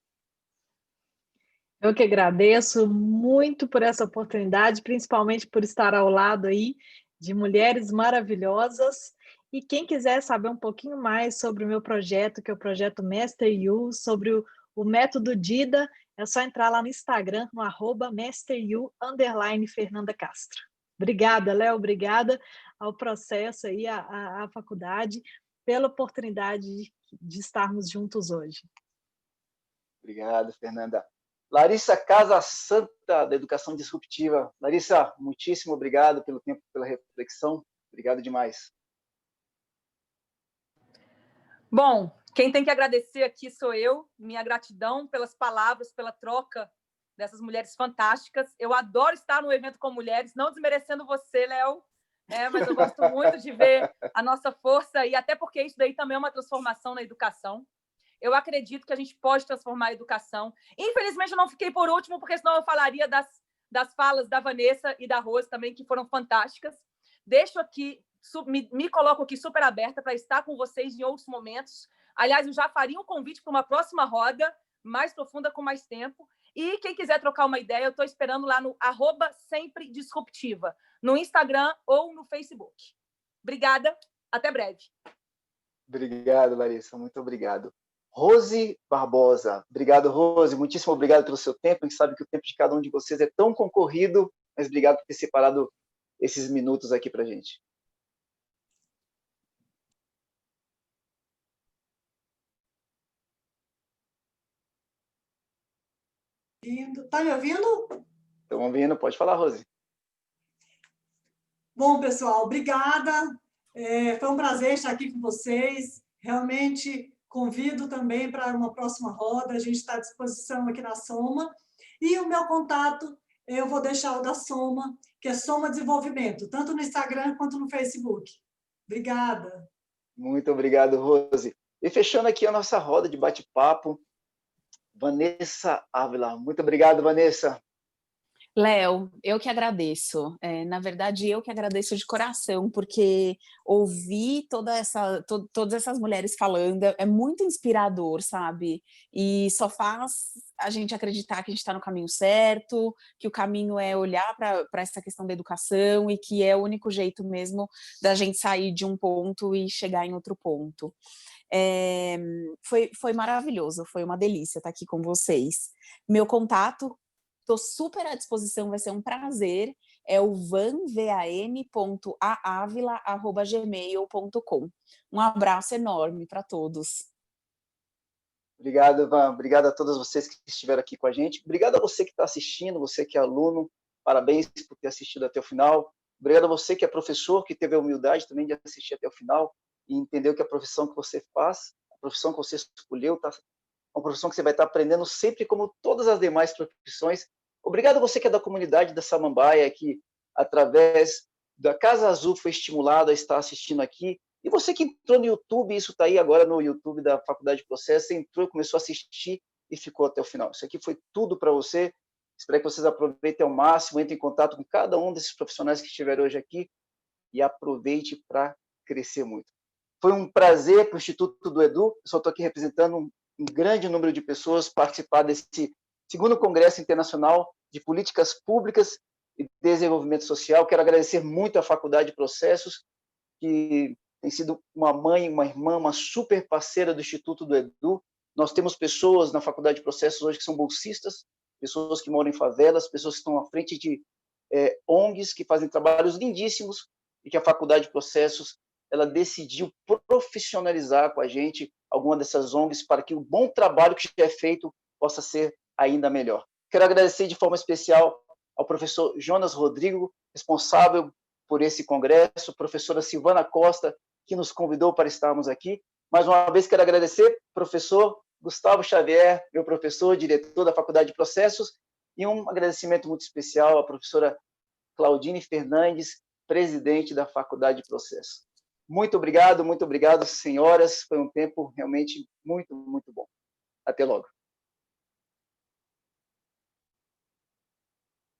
D: Eu que agradeço muito por essa oportunidade, principalmente por estar ao lado aí de mulheres maravilhosas. E quem quiser saber um pouquinho mais sobre o meu projeto, que é o projeto Master You, sobre o método DIDA, é só entrar lá no Instagram, no @MasterYou_Fernanda Castro. Obrigada, Léo, obrigada ao processo aí, à faculdade, pela oportunidade de estarmos juntos hoje.
A: Obrigado, Fernanda. Larissa Casasanta, da Educação Disruptiva. Larissa, muitíssimo obrigado pelo tempo, pela reflexão. Obrigado demais.
E: Bom, quem tem que agradecer aqui sou eu. Minha gratidão pelas palavras, pela troca dessas mulheres fantásticas. Eu adoro estar no evento com mulheres, não desmerecendo você, Léo, mas eu gosto muito de ver a nossa força, e até porque isso daí também é uma transformação na educação. Eu acredito que a gente pode transformar a educação. Infelizmente, eu não fiquei por último, porque senão eu falaria das falas da Vanessa e da Rose também, que foram fantásticas. Deixo aqui, me coloco aqui super aberta para estar com vocês em outros momentos. Aliás, eu já faria um convite para uma próxima roda, mais profunda, com mais tempo. E quem quiser trocar uma ideia, eu estou esperando lá no @SempreDisruptiva, no Instagram ou no Facebook. Obrigada, até breve.
A: Obrigado, Larissa, muito obrigado. Rose Barbosa. Obrigado, Rose. Muitíssimo obrigado pelo seu tempo. A gente sabe que o tempo de cada um de vocês é tão concorrido, mas obrigado por ter separado esses minutos aqui para a gente.
F: Está me ouvindo?
A: Estão ouvindo? Pode falar, Rose.
F: Bom, pessoal, obrigada. Foi um prazer estar aqui com vocês. Realmente convido também para uma próxima roda. A gente está à disposição aqui na Soma. E o meu contato, eu vou deixar o da Soma, que é Soma Desenvolvimento, tanto no Instagram quanto no Facebook. Obrigada.
A: Muito obrigado, Rose. E fechando aqui a nossa roda de bate-papo, Vanessa Ávila. Muito obrigado, Vanessa.
G: Léo, eu que agradeço. Na verdade, eu que agradeço de coração, porque ouvir todas essas mulheres falando é muito inspirador, sabe? E só faz a gente acreditar que a gente está no caminho certo, que o caminho é olhar para essa questão da educação e que é o único jeito mesmo da gente sair de um ponto e chegar em outro ponto. Foi maravilhoso, foi uma delícia estar aqui com vocês. Meu contato, estou super à disposição, vai ser um prazer, é o van.aavila@gmail.com. Um abraço enorme para todos.
A: Obrigado, Van. Obrigado a todas vocês que estiveram aqui com a gente. Obrigado a você que está assistindo, você que é aluno. Parabéns por ter assistido até o final. Obrigado a você que é professor, que teve a humildade também de assistir até o final e entendeu que a profissão que você faz, a profissão que você escolheu, tá uma profissão que você vai estar aprendendo sempre como todas as demais profissões. Obrigado a você que é da comunidade da Samambaia, que através da Casa Azul foi estimulado a estar assistindo aqui. E você que entrou no YouTube, isso está aí agora no YouTube da Faculdade de Processo, você entrou, começou a assistir e ficou até o final. Isso aqui foi tudo para você. Espero que vocês aproveitem ao máximo, entrem em contato com cada um desses profissionais que estiveram hoje aqui e aproveite para crescer muito. Foi um prazer para o Instituto do Edu. Eu só estou aqui representando um grande número de pessoas participar desse segundo Congresso Internacional de Políticas Públicas e Desenvolvimento Social. Quero agradecer muito à Faculdade de Processos, que tem sido uma mãe, uma irmã, uma super parceira do Instituto do Edu. Nós temos pessoas na Faculdade de Processos hoje que são bolsistas, pessoas que moram em favelas, pessoas que estão à frente de ONGs, que fazem trabalhos lindíssimos e que a Faculdade de Processos ela decidiu profissionalizar com a gente alguma dessas ONGs para que o bom trabalho que já é feito possa ser ainda melhor. Quero agradecer de forma especial ao professor Jonas Rodrigo, responsável por esse congresso, professora Silvana Costa, que nos convidou para estarmos aqui. Mais uma vez quero agradecer professor Gustavo Xavier, meu professor, diretor da Faculdade de Processos, e um agradecimento muito especial à professora Claudine Fernandes, presidente da Faculdade de Processos. Muito obrigado, senhoras. Foi um tempo realmente muito, muito bom. Até logo.